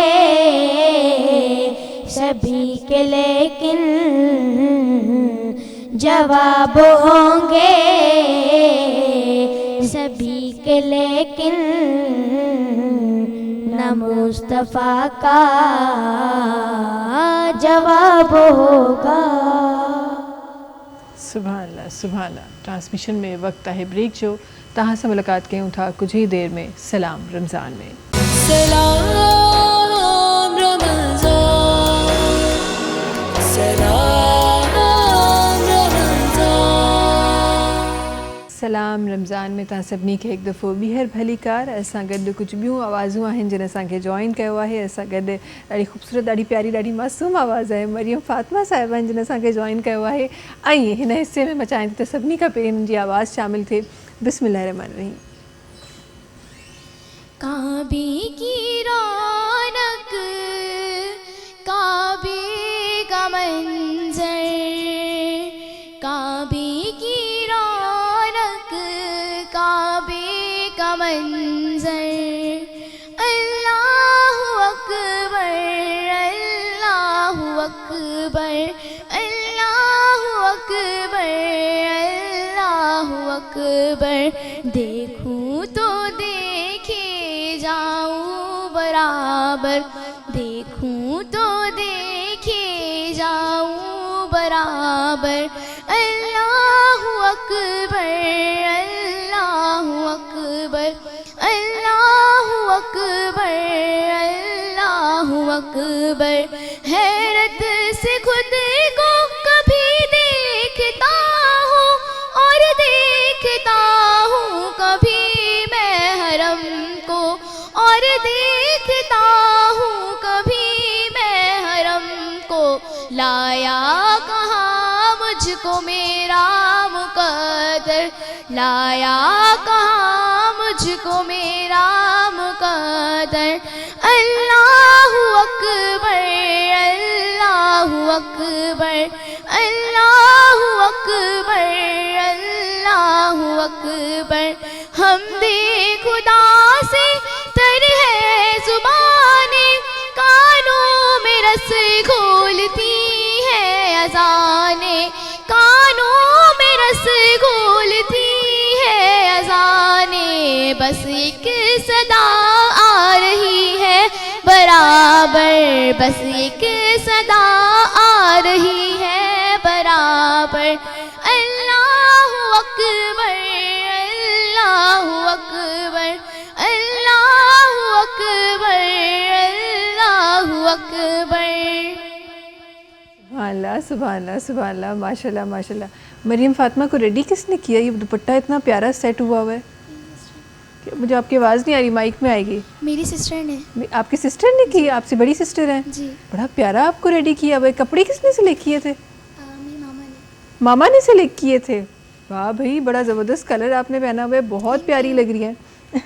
سبھی کے لیکن، جواب ہوں گے سبھی کے لیکن نہ مصطفیٰ کا جواب ہوگا. سبحان اللہ سبحان اللہ. ٹرانسمیشن میں وقت ہے بریک جو تہاں سے ملاقات کے تھا کچھ ہی دیر میں سلام رمضان میں. سلام رمضان، سلام رمضان. سلام رمضان میں تव्हां सभिनी खे हिकु दफ़ो ॿीहर भली कार. असां गॾु कुझु ॿियूं आवाज़ूं आहिनि जिन असांखे जॉइन कयो आहे. असां गॾु ॾाढी ख़ूबसूरत ॾाढी प्यारी ॾाढी मासूम आवाज़ आहे मरियम फातिमा साहिबा आहिनि जिन असांखे जॉइन कयो आहे. ऐं हिन हिसे में मां चाहियां थी त सभिनी खां पहिरीं हिननि जी आवाज़ शामिलु थिए. बिस्मिल्लाहिर्रहमानिर्रहीम. काबे की रौनक, काबे का मंजर, काबे की रौनक, काबे का मंजर, अल्लाहु अकबर अकबर अल्लाह अकबर अल्लाह अकबर। देखूं तो देखे जाऊं बराबर, देखूं तो देखे जाऊं बराबर। अल्लाह अकबर अल्लाह अकबर अल्लाह अकबर अल्लाह अकबर। हैरत से खुद को कभी देखता हूँ और देखता हूँ कभी मैं हरम को, और देखता हूँ कभी मैं हरम को। लाया कहाँ मुझको मेरा मुकद्दर, लाया कहाँ मुझको मेरा मुकद्दर। अल्लाह अकबर अल्लाह अकबर अल्लाह अकबर अल्लाह अकबर। हमदे खुदा से तर है जुबाने, कानों में रस घोलती है अज़ाने, कानों में रस घोलती है अज़ाने। बस एक सदा आ रही है बराबर, बस एक सदा आ रही है बराबर। अल्लाह अकबर अल्लाह अकबर अल्लाह अकबर अल्लाह अकबर। अल्लाह सुभान अल्लाह सुभान अल्लाह, माशाल्लाह माशाल्लाह। मरियम फातिमा को रेडी किसने किया? ये दुपट्टा इतना प्यारा सेट हुआ हुआ है। मुझे आपकी आवाज़ नहीं आ रही, माइक में आएगी। मेरी सिस्टर ने। आपकी सिस्टर ने की? आपसे बड़ी सिस्टर है जी। बड़ा प्यारा आपको रेडी किया हुआ है। कपड़े किसने सिलेक्ट किए थे? मेरी मामा ने। मामा ने सिलेक्ट किए थे। वाह भाई, बड़ा ज़बरदस्त कलर आपने पहना हुआ है, बहुत प्यारी लग रही है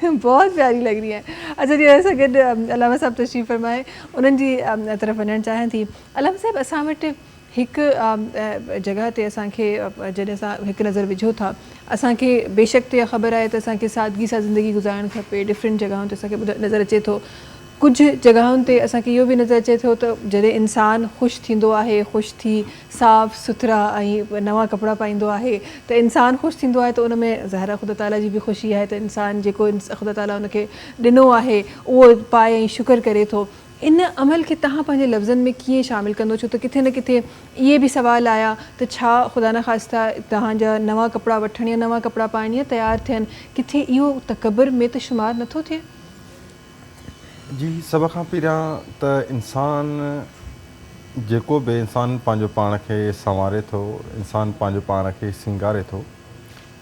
बहुत प्यारी लग रही है। अच्छा जी, ऐसा गॾु अलामा साहब तशरीफ़ फरमाए, उन्हनि जी तरफ़ वञणु चाहियां थी। अलामा साहब, असां वटि हिकु जॻह ते असांखे जॾहिं असां हिकु नज़र विझो था, असांखे बेशक ते ख़बर आहे त असांखे सादगी सां ज़िंदगी गुज़ारणु खपे। डिफरेंट जॻहुनि ते असांखे नज़र अचे थो, कुझु जॻहुनि ते असांखे इहो बि नज़र अचे थो त जॾहिं इंसानु ख़ुशि थींदो आहे, ख़ुशि थी साफ़ सुथरा ऐं नवां कपिड़ा पाईंदो आहे, त इंसानु ख़ुशि थींदो आहे, त उन में ज़ाहिर ख़ुदा ताला जी बि ख़ुशी आहे त इंसानु जेको ख़ुदा ताला उनखे ॾिनो आहे उहो पाए ऐं शुक्र करे थो। इन अमल खे तव्हां पंहिंजे लफ़्ज़नि में कीअं शामिल कंदो? छो त किथे न किथे इहे बि सुवाल आया त छा ख़ुदा न ख़ास्ता तव्हांजा नवां कपिड़ा वठण या नवां कपिड़ा पाइण या तयारु थियनि, किथे इहो तकबर में त शुमारु नथो थिए? जी, सभ खां पहिरियां त इंसान जेको बि इंसान पंहिंजो पाण खे संवारे थो, इंसान पंहिंजो पाण खे सिंगारे थो,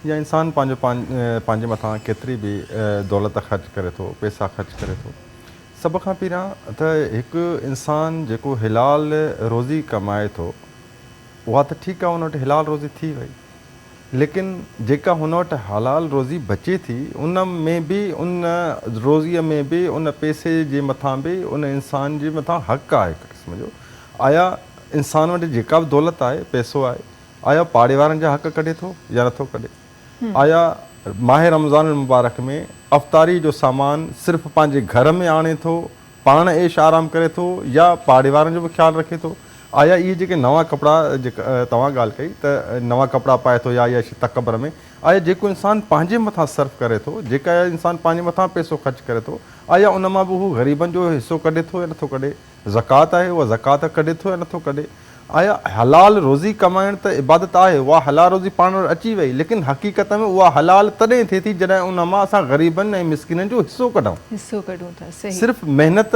या इंसान पंहिंजे मथां केतिरी बि दौलत ख़र्च करे थो, पैसा ख़र्च करे थो, सभ खां पहिरियां त हिकु इंसान जेको हिलाल रोज़ी कमाए थो, उहा त ठीकु आहे, उन वटि हिलाल रोज़ी थी वई, लेकिन जेका हुन वटि हलाल रोज़ी बचे थी, उन में बि उन रोज़ीअ में बि उन पैसे जे मथां बि उन इंसान जे मथां हक़ु आहे हिकु क़िस्म जो। आया इंसान वटि जेका बि दौलत आहे, पैसो आहे, आया पाड़े वारनि जा हक़ कढे थो या नथो कढे? आया माह रमज़ान मुबारक में अफ़्तारी जो सामान सिर्फ़ु पंहिंजे घर में आणे थो, पाण ऐश आराम करे थो, या पाड़े वारनि जो बि ख़्यालु रखे थो? आया इहे जेके नवां कपिड़ा जेका तव्हां ॻाल्हि कई त नवां कपिड़ा पाए थो या तकबर में, आया जेको इंसानु पंहिंजे मथां सर्फ करे थो, जेका इंसानु पंहिंजे मथां पैसो ख़र्च करे थो, आया उन मां बि हू ग़रीबनि जो हिसो कढे थो या नथो कढे? ज़कात आहे, उहा ज़कात कढे थो या नथो कढे? आया हलाल रोज़ी कमाइण त इबादत आहे, उहा हलाल रोज़ी पाण वटि अची वई, लेकिन हक़ीक़त में उहा हलाल तॾहिं थिए थी जॾहिं उन मां असां ग़रीबनि ऐं मिसकिननि जो हिसो कढूं था। सही, सिर्फ़ु महिनत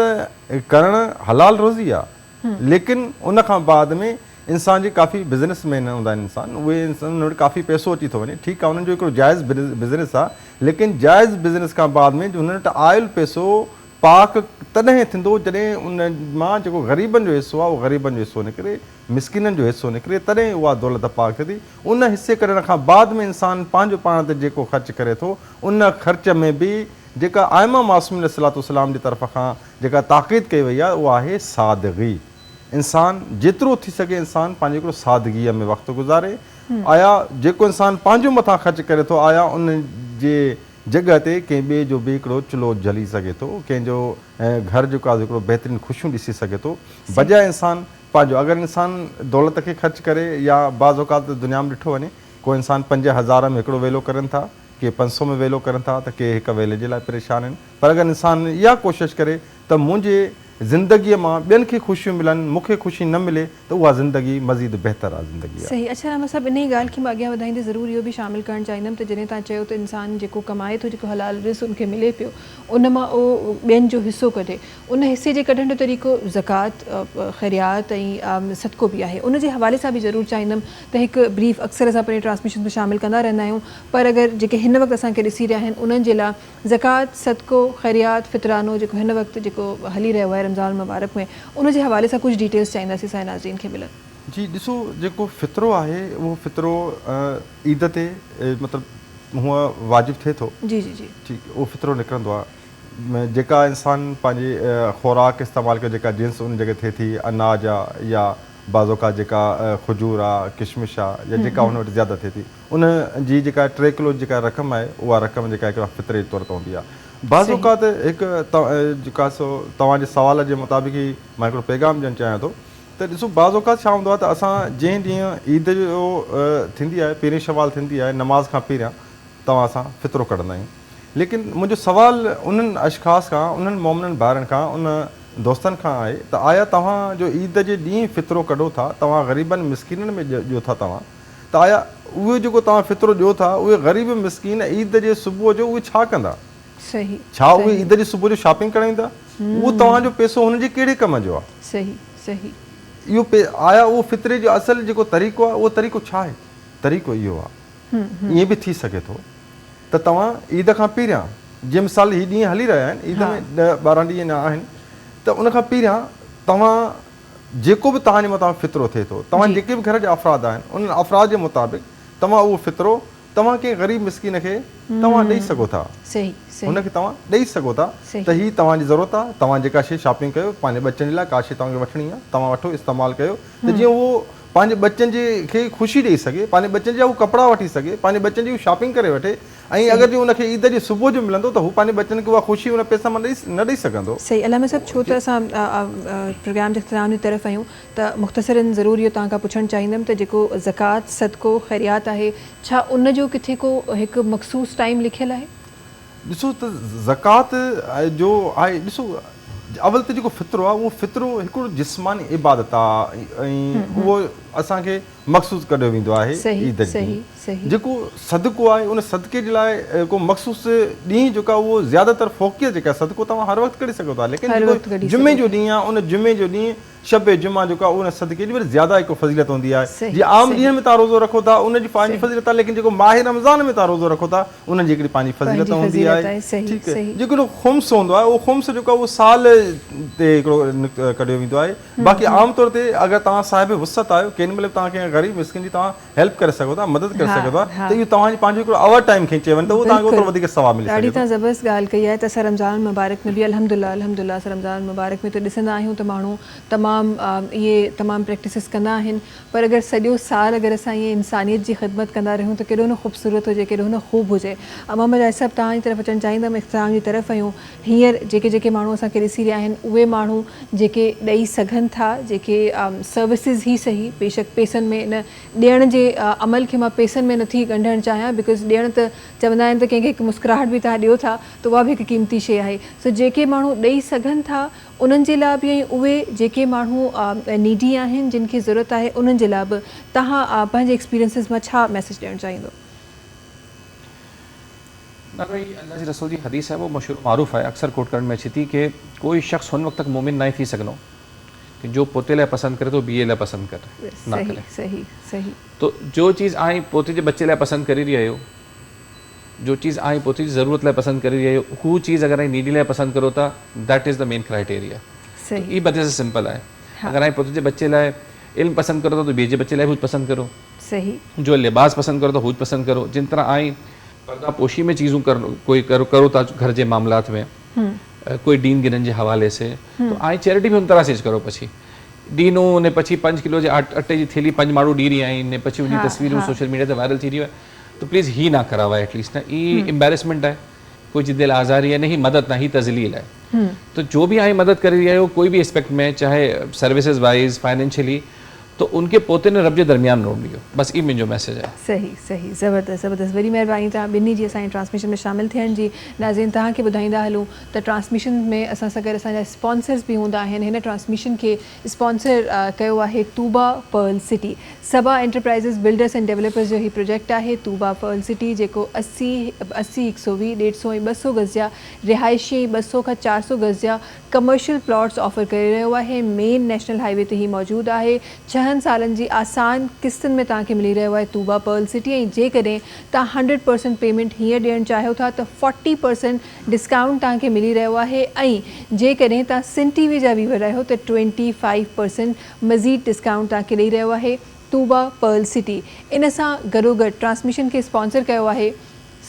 करणु हलाल रोज़ी आहे, लेकिन उन खां बाद में इंसान जी काफ़ी बिज़नेसमैन हूंदा आहिनि, इंसान उहे इंसान वटि काफ़ी पैसो अची थो वञे, ठीकु आहे, उन्हनि जो हिकिड़ो जाइज़ बिज़नेस आहे, लेकिन जाइज़ बिज़नेस खां बाद में हुन वटि आयल पैसो पाक तॾहिं थींदो जॾहिं उन मां जेको ग़रीबनि जो हिसो आहे उहो ग़रीबनि जो हिसो निकिरे, मिसकिननि जो हिसो निकिरे, तॾहिं उहा दौलत पाक थिए थी। उन हिसे करण खां बाद में इंसानु पंहिंजो पाण ते जेको ख़र्च करे थो, उन ख़र्च में बि जेका आइमा मासूम अलैहिस्सलाम जी तरफ़ खां जेका ताक़ीद कई वई आहे उहा आहे सादगी। इंसानु जेतिरो थी सघे इंसानु पंहिंजे हिकिड़ो सादगीअ में वक़्तु गुज़ारे। आया जेको इंसानु पंहिंजो मथां ख़र्च करे थो, आया उन जे जॻह ते कंहिं ॿिए जो बि हिकिड़ो चुल्हो जली सघे थो, कंहिंजो घर जेको आहे हिकिड़ो बहितरीनु ख़ुशियूं ॾिसी सघे थो, बजाए इंसानु पंहिंजो अगरि इंसानु दौलत खे ख़र्च करे या बाज़ औक़ात दुनिया में ॾिठो वञे को इंसानु 5,000 में हिकिड़ो वेलो करनि था, के 500 में वेलो करनि था, त के हिक वेले जे लाइ परेशान आहिनि। पर अगरि इंसानु इहा कोशिशि करे त मुंहिंजे ज़िंदगीअ मां ॿियनि खे ख़ुशियूं मिलनि, मूंखे ख़ुशी न मिले, त उहा ज़िंदगी मज़ीद बहितर आहे ज़िंदगी। सही। अच्छा रामा साहब, इन ई ॻाल्हि खे मां अॻियां वधाईंदे ज़रूरु इहो बि शामिलु करणु चाहींदमि त जॾहिं तव्हां चयो त इंसानु जेको कमाए थो, जेको हलाल रिज़्क़ उनखे मिले पियो, उन मां उहो ॿियनि जो हिसो कढे, उन हिसे जे कढण जो तरीक़ो ज़कात, ख़ैरियात ऐं सदको बि आहे। उन जे हवाले सां बि ज़रूरु चाहींदमि त हिकु ब्रीफ अक्सर असां पंहिंजे ट्रांसमिशन में शामिलु कंदा रहंदा आहियूं, पर अगरि जेके हिन वक़्तु असांखे ॾिसी रहिया आहिनि उन्हनि जे लाइ ज़कात, सदको, ख़ैरियात, फितरानो जेको हिन वक़्तु जेको हली रहियो आहे रमज़ान मुबारक में, उन जे हवाले सां कुझु डिटेल्स चाहींदासीं असांजे नाज़रीन खे मिलनि। जी ॾिसो, जेको फ़ितरो आहे उहो फ़ितरो ईद ते मतिलबु हूअं वाजिबु थिए थो। जी जी जी ठीकु, उहो फ़ितरो निकिरंदो आहे। जेका इंसानु पंहिंजी ख़ुराक इस्तेमालु कयो, जेका जिन्स उन जॻह थिए थी, अनाज आहे या बाज़ औक़ात जेका खजूर आहे, किशमिश आहे, या जेका हुन वटि ज़्यादा थिए थी, उन जी जेका 3 किलो जेका रक़म आहे, उहा रक़म जेका हिकिड़ा फ़ितरे जे तौर ते हूंदी आहे। बाज़ औक़ात हिकु जेका सो तव्हांजे सवाल जे मुताबिक़ ई मां हिकिड़ो पैगाम ॾियणु चाहियां थो त ॾिसो, बाज़ औक़ात छा हूंदो आहे त असां जंहिं ॾींहुं ईद जो थींदी आहे, पहिरीं शवाल थींदी आहे, नमाज़ खां पहिरियां असां फ़ितरो कढंदा आहियूं। लेकिन मुंहिंजो सवालु उन्हनि अशख़ास खां, उन्हनि मोमिननि ॿारनि खां, उन दोस्तनि खां आहे त आया तव्हां जो ईद जे ॾींहुं फ़ितरो कढो था, तव्हां ग़रीबनि मिसकिननि में ॾियो था तव्हां, त आया उहे जेको तव्हां फ़ितरो ॾियो था, उहे ग़रीब मिसकिन ईद जे सुबुह जो उहे छा कंदा? सही। छा उहे ईद जे सुबुह जो शॉपिंग कराईंदा? उहो तव्हांजो पैसो हुनजे कहिड़े कम जो आहे? सही सही। इहो आया उहो फ़ितरे जो असुलु जेको तरीक़ो आहे, उहो तरीक़ो छा आहे? तरीक़ो इहो आहे, ईअं बि थी सघे थो त तव्हां ईद खां पहिरियां, जीअं मिसाल हीअ ॾींहं हली रहिया आहिनि, ईद में 10-12 ॾींहं न आहिनि, त उन खां पहिरियां तव्हां जेको बि तव्हांजे मथां फ़ितरो थिए थो, तव्हां जेके बि घर जा अफ़राद आहिनि, उन्हनि अफ़राद जे मुताबिक़ तव्हां उहो फ़ितरो तव्हां कंहिं ग़रीब मिसकिन खे तव्हां ॾेई सघो था। सही सही। हुनखे तव्हां ॾेई सघो था त हीअ तव्हांजी ज़रूरत आहे, तव्हां जेका शइ शॉपिंग कयो, पंहिंजे बच्चनि जे लाइ का शइ तव्हांखे वठणी आहे, तव्हां वठो, इस्तेमालु कयो, त जीअं उहो पंहिंजे बच्चनि जे खे ख़ुशी ॾेई सघे, पंहिंजे बच्चनि जा उहो कपिड़ा वठी सघे, पंहिंजे बच्चनि जी उहो शॉपिंग करे वठे, ऐं अगरि जो उनखे ईद जे सुबुह जो मिलंदो त हू पंहिंजे बच्चनि खे उहा ख़ुशी उन पैसा मां न ॾेई सघंदो। सही। अलामा साहब, छो त असां प्रोग्राम जे इख़्तिताम जी तरफ़ आहियूं त मुख़्तसरन ज़रूरु इहो तव्हां खां पुछणु चाहींदमि त जेको ज़कात, सदको, ख़ैरियात आहे, छा उन जो किथे को हिकु मख़सूस टाइम लिखियलु आहे? ॾिसो त ज़कात जो आहे, ॾिसो अवल त जेको फ़ितरो आहे, उहो फ़ितरो हिकिड़ो जिस्मानी इबादत आहे, ऐं उहो असांखे मख़सूस कढियो वेंदो आहे ईद ॾींहुं। जेको सदको आहे, उन सदके जे लाइ को मख़सूस ॾींहुं जेका उहो ज़्यादातर फ़ोक़ियत जेका सदको तव्हां हर वक़्तु करे सघो था, लेकिन जेको जुमे जो ॾींहुं आहे, उन जुमे जो ॾींहुं शब जुमा जेको आहे उन सदके जी वरी ज़्यादा हिकु फज़ीलत हूंदी आहे। जीअं आम ॾींहं में तव्हां रोज़ो रखो था, उनजी पंहिंजी फज़ीलत आहे, लेकिन जेको माह रमज़ान में तव्हां रोज़ो रखो था, उनजी हिकिड़ी पंहिंजी फज़ीलत हूंदी आहे। ठीकु आहे। जेको ख़ुम्स हूंदो आहे, उहो ख़ुम्स जेको आहे उहो साल ते हिकिड़ो कढियो वेंदो आहे। बाक़ी आम तौर ते अगरि तव्हां साहिब वुसत आहियो, केॾी महिल तव्हां कंहिं ग़रीब मिस्किन जी तव्हां हेल्प करे सघो था, मदद करे सघो था, त इहो तव्हांजी पंहिंजो हिकिड़ो अवर टाइम खिचे वञे त उहो तव्हांखे ओतिरो वधीक सवाब मिले। ॾाढी तव्हां ज़बरदस्त ॻाल्हि कई आहे त असां रमज़ान मुबारक में बि अल्हम्दुलिल्लाह असां रमज़ान मुबारक में त ॾिसंदा आहियूं त माण्हू तमामु प्रैक्टिसिस कंदा आहिनि, पर अगरि सॼो साल अगरि असां इहे इंसानियत जी ख़िदमत कंदा रहियूं त केॾो न ख़ूबसूरत हुजे, केॾो न ख़ूब हुजे। मोहम्मद आसिफ़ साहिब, तव्हांजी तरफ़ अचणु चाहींदमि, इख़्तिताम जी तरफ़ आहियूं। हींअर जेके माण्हू असांखे ॾिसी रहिया आहिनि, उहे माण्हू जेके ॾेई सघनि था, जेके सर्विसिस ई सही, बेशक पैसनि में न ॾियण जे अमल खे मां पैसनि में नथी ॻंढणु चाहियां, बिकॉज़ ॾियण त चवंदा आहिनि त कंहिंखे हिकु मुस्कुराहट बि तव्हां ॾियो था त उहा बि हिकु क़ीमती शइ आहे। सो जेके माण्हू ॾेई सघनि था उन्हनि जे लाइ बि, ऐं उहे जेके माण्हू नीडी आहिनि, जिन खे ज़रूरत आहे, उन्हनि जे लाइ बि तव्हां पंहिंजे एक्सपीरियंसिस मां छा मैसेज ॾियणु चाहींदो? अल्लाह जी रसूल जी हदीस है, वो मशहूर मारूफ़ है, अक्सर कोट करण में अची थी कि कोई शख्स हुन वक़्त तक मोमिन नहीं थी सघंदो कि जो पोते लाइ पसंदि करे तो बीए लाइ पसंदि करे ना करे। सही सही। तो जो चीज़ आई पोते जे बच्चे लाइ पसंदि करे रही आहियो, जो चीज़ आई पोते जी ज़रूरत लाइ पसंदि करे रही आहियो, हू चीज़ अगर आई नीडी लाइ पसंदि करो था, that is the main criteria. ये बदे से सिंपल है। अगर आई पोते जे बच्चे लाइ इल्म पसंद करो तो ॿिए जे बच्चे लाइ हू पसंद करो। सही। जो लिबास पसंद करो तो हू पसंद करो। जिन तरह आई पर्दा पोशी में चीज़ों करो था घर के मामलात में, कोई दीन गिरन के हवाले से, तो आई चैरिटी भी उन तरह से करो। पछी दीनू ने पछी 5 किलो जे अटे की थैली 5 माण्हू ॾी रही आहिनि ने पछी उनकी तस्वीरूं सोशल मीडिया ते वायरल थी रही है, तो प्लीज़ ही ना करावा एटलीस्ट ना। ई एम्बेरसमेंट है, कोई जी दिल आज़ारी है, नहीं मदद ना ही तज़लील है। تو جو بھی آئیں مدد کر رہی ہے وہ کوئی بھی اسپیکٹ میں, چاہے سروسز وائز, فائنینشلی, تو ان کے پوتے نے رب جے درمیان روڑ لیو. بس یہ جو میسیج ہے. صحیح زبردست وری مہربانی तव्हां ॿिन्ही जी असांजी ट्रांसमिशन में शामिल थियण जी. नाज़रीन तव्हांखे ॿुधाईंदा हलूं त ट्रांसमिशन में असां सां गॾु असांजा स्पॉन्सर्स बि हूंदा आहिनि. हिन ट्रांसमिशन खे स्पॉन्सर कयो आहे Tooba Pearl City. Saba Enterprises Builders and Developers जो ही प्रोजेक्ट आहे तूबा पर्ल सिटी, जेको 80, 120, 150 ऐं 200 गज़ जा रिहाइशी 200 खां 400 गज़ जा कमर्शियल प्लॉट्स ऑफर करे रहियो आहे. मेन नेशनल हाईवे ते ही मौजूदु आहे. 6 सालनि जी आसान किस्तनि में तव्हांखे मिली रहियो आहे तूबा पर्ल सिटी. ऐं जेकॾहिं तव्हां 100% पेमेंट हीअं ॾियणु चाहियो था त 40% डिस्काउंट तव्हांखे मिली रहियो आहे. ऐं जेकॾहिं तव्हां सिन टीवी जा व्यूअर आहियो त 25% मज़ीद डिस्काउंट तव्हांखे ॾेई रहियो आहे तूबा पर्ल सिटी. इन सां गॾोगॾु ट्रांसमिशन खे स्पॉन्सर कयो आहे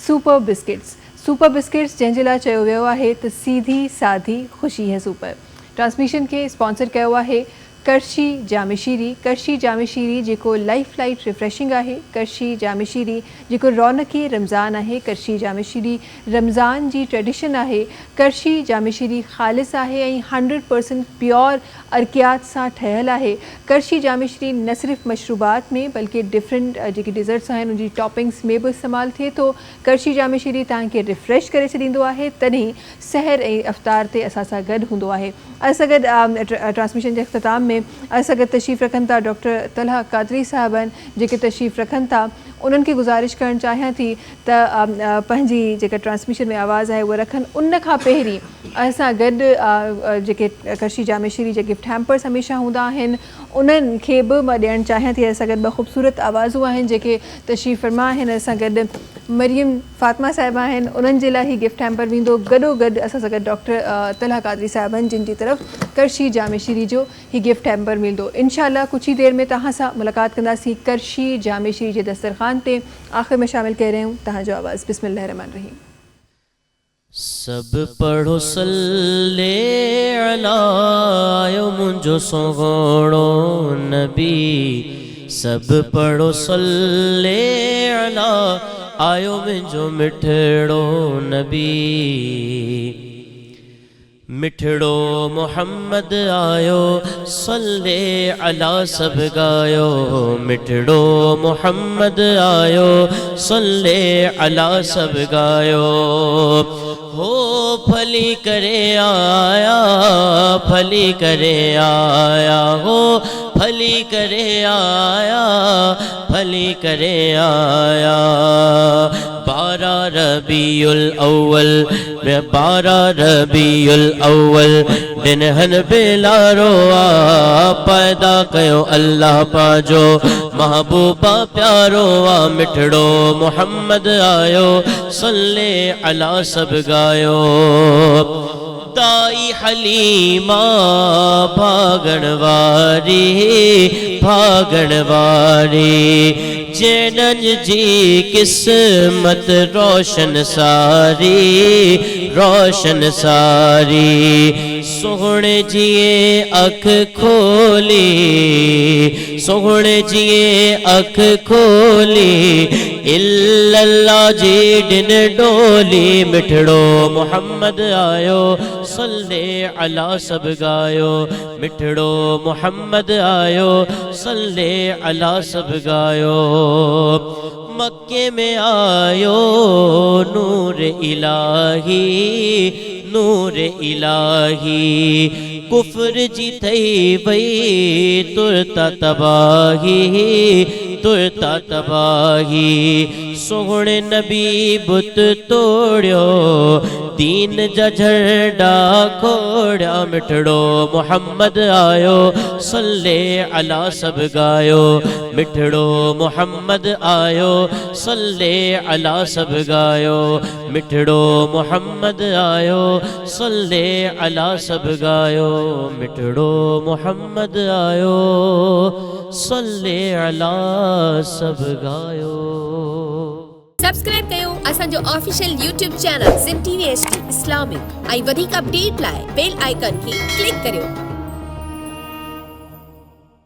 सुपर बिस्किट्स. सुपर बिस्किट्स जंहिंजे लाइ चयो वियो आहे त सीधी सादी ख़ुशी है सुपर. ट्रांसमिशन खे स्पॉन्सर कयो आहे करशी जाम शीरी. करशी जाम शीरी जेको लाइफ लाइट रिफ्रेशिंग आहे. करशी जाम शीरी जेको रौनकी रमज़ान आहे. करशी जाम शीरी रमज़ान जी ट्रेडिशन आहे. करशी जाम शीरी ख़ालिस आहे ऐं 100% प्योर अर्कियात सां ठहियलु आहे. करशी जाम शीरी न सिर्फ़ु मशरूबात में बल्कि डिफरेंट जेके डिज़र्ट्स आहिनि उनजी टॉपिंग्स में बि इस्तेमालु थिए थो. करशी जाम शीरी तव्हांखे रिफ्रेश करे छॾींदो आहे. तॾहिं सहर ऐं अफ़्तार ते असां सां गॾु हूंदो आहे. असां गॾु ट्रांसमिशन जे इख़्तिताम में असां गॾु तशरीफ़ रखनि था डॉक्टर तलहा कादरी साहिबनि, जेके तशरीफ़ रखनि था. उन्हनि खे गुज़ारिश करणु चाहियां थी त पंहिंजी जेका ट्रांसमिशन में आवाज़ आहे उहा रखनि. उन खां पहिरीं असां गॾु जेके करशी जाम शीरी जे गिफ्ट हैम्पर्स हमेशह हूंदा आहिनि उन्हनि खे बि मां ॾियणु चाहियां थी. असां गॾु 2 ख़ूबसूरत आवाज़ूं आहिनि जेके तशरीफ़ फरमा आहिनि. असां गॾु मरियम फातिमा साहिबा आहिनि, उन्हनि जे लाइ ही गिफ्ट हैम्पर वेंदो. गॾोगॾु असां सां गॾु डॉक्टर तलहा कादरी साहिबनि जिन जी तरफ़ करशी जाम शीरी जो ही गिफ्ट हैम्पर मिलंदो. इंशाअल्लाह कुछ ही देर में तव्हां सां मुलाक़ात कंदासीं करशी जाम शीरी जे दस्तरखान ते. आख़िर में शामिल करे रहियूं तव्हांजो आवाज़. बिस्मिल्लाहिर्रहमानिर्रहीम. सब पढ़ो सल्ले अला आयो मुंहिंजो सोगोड़ो नबी. सब पढ़ो सल्ले अला आयो मुंहिंजो मिठड़ो नबी. मिठड़ो मोहम्मद आयो सल्ले अला सब गायो. मिठड़ो मोहम्मद आयो सल्ले अला सब गायो. हो फली करे आया, फली करे आया, हो फली करे आया, फली करे आया. 12 रबीउल अव्वल, 12 रबीउल अव्वल दिन हन बेलारो आ. पैदा कयो अल्लाह पाजो महबूबा प्यारो आ. मिठड़ो मोहम्मद आयो सल्ले अला सब गायो. दाई हलीमा भागण वारी, भागण वारी जैनन जी किस्मत रोशन सारी, रोशन सारी. सोहणे जिए अख खोली, सोहणे जिए अख खोली इल्लल्लाह जी डिन डोली. मिठड़ो मोहम्मद आयो सल्ले अला सब गायो. मिठड़ो मोहम्मद आयो सल्ले अला सब गायो. मक्के में आयो नूर इलाही, नूर इलाही. कुफ्र जी थई वई तुरता तबाही, तुरता तबाही. सोहणे नबी बुत तोड़ियो दीन जा झंडा खोड़िया. मिठड़ो मोहम्मद आयो सल्ले अला सब गायो. मिठड़ो मोहम्मद आयो सल्ले अला सब गायो. मिठड़ो मोहम्मद आयो सल्ले अला सब गायो. मिठड़ो मोहम्मद आयो सल्ले अला सब गायो. सब्सक्राइब कयो असांजो ऑफिशियल यूट्यूब चैनल सिन टीवी HD इस्लामिक. ऐं वधीक अपडेट लाइ बेल आइकन खे क्लिक करियो.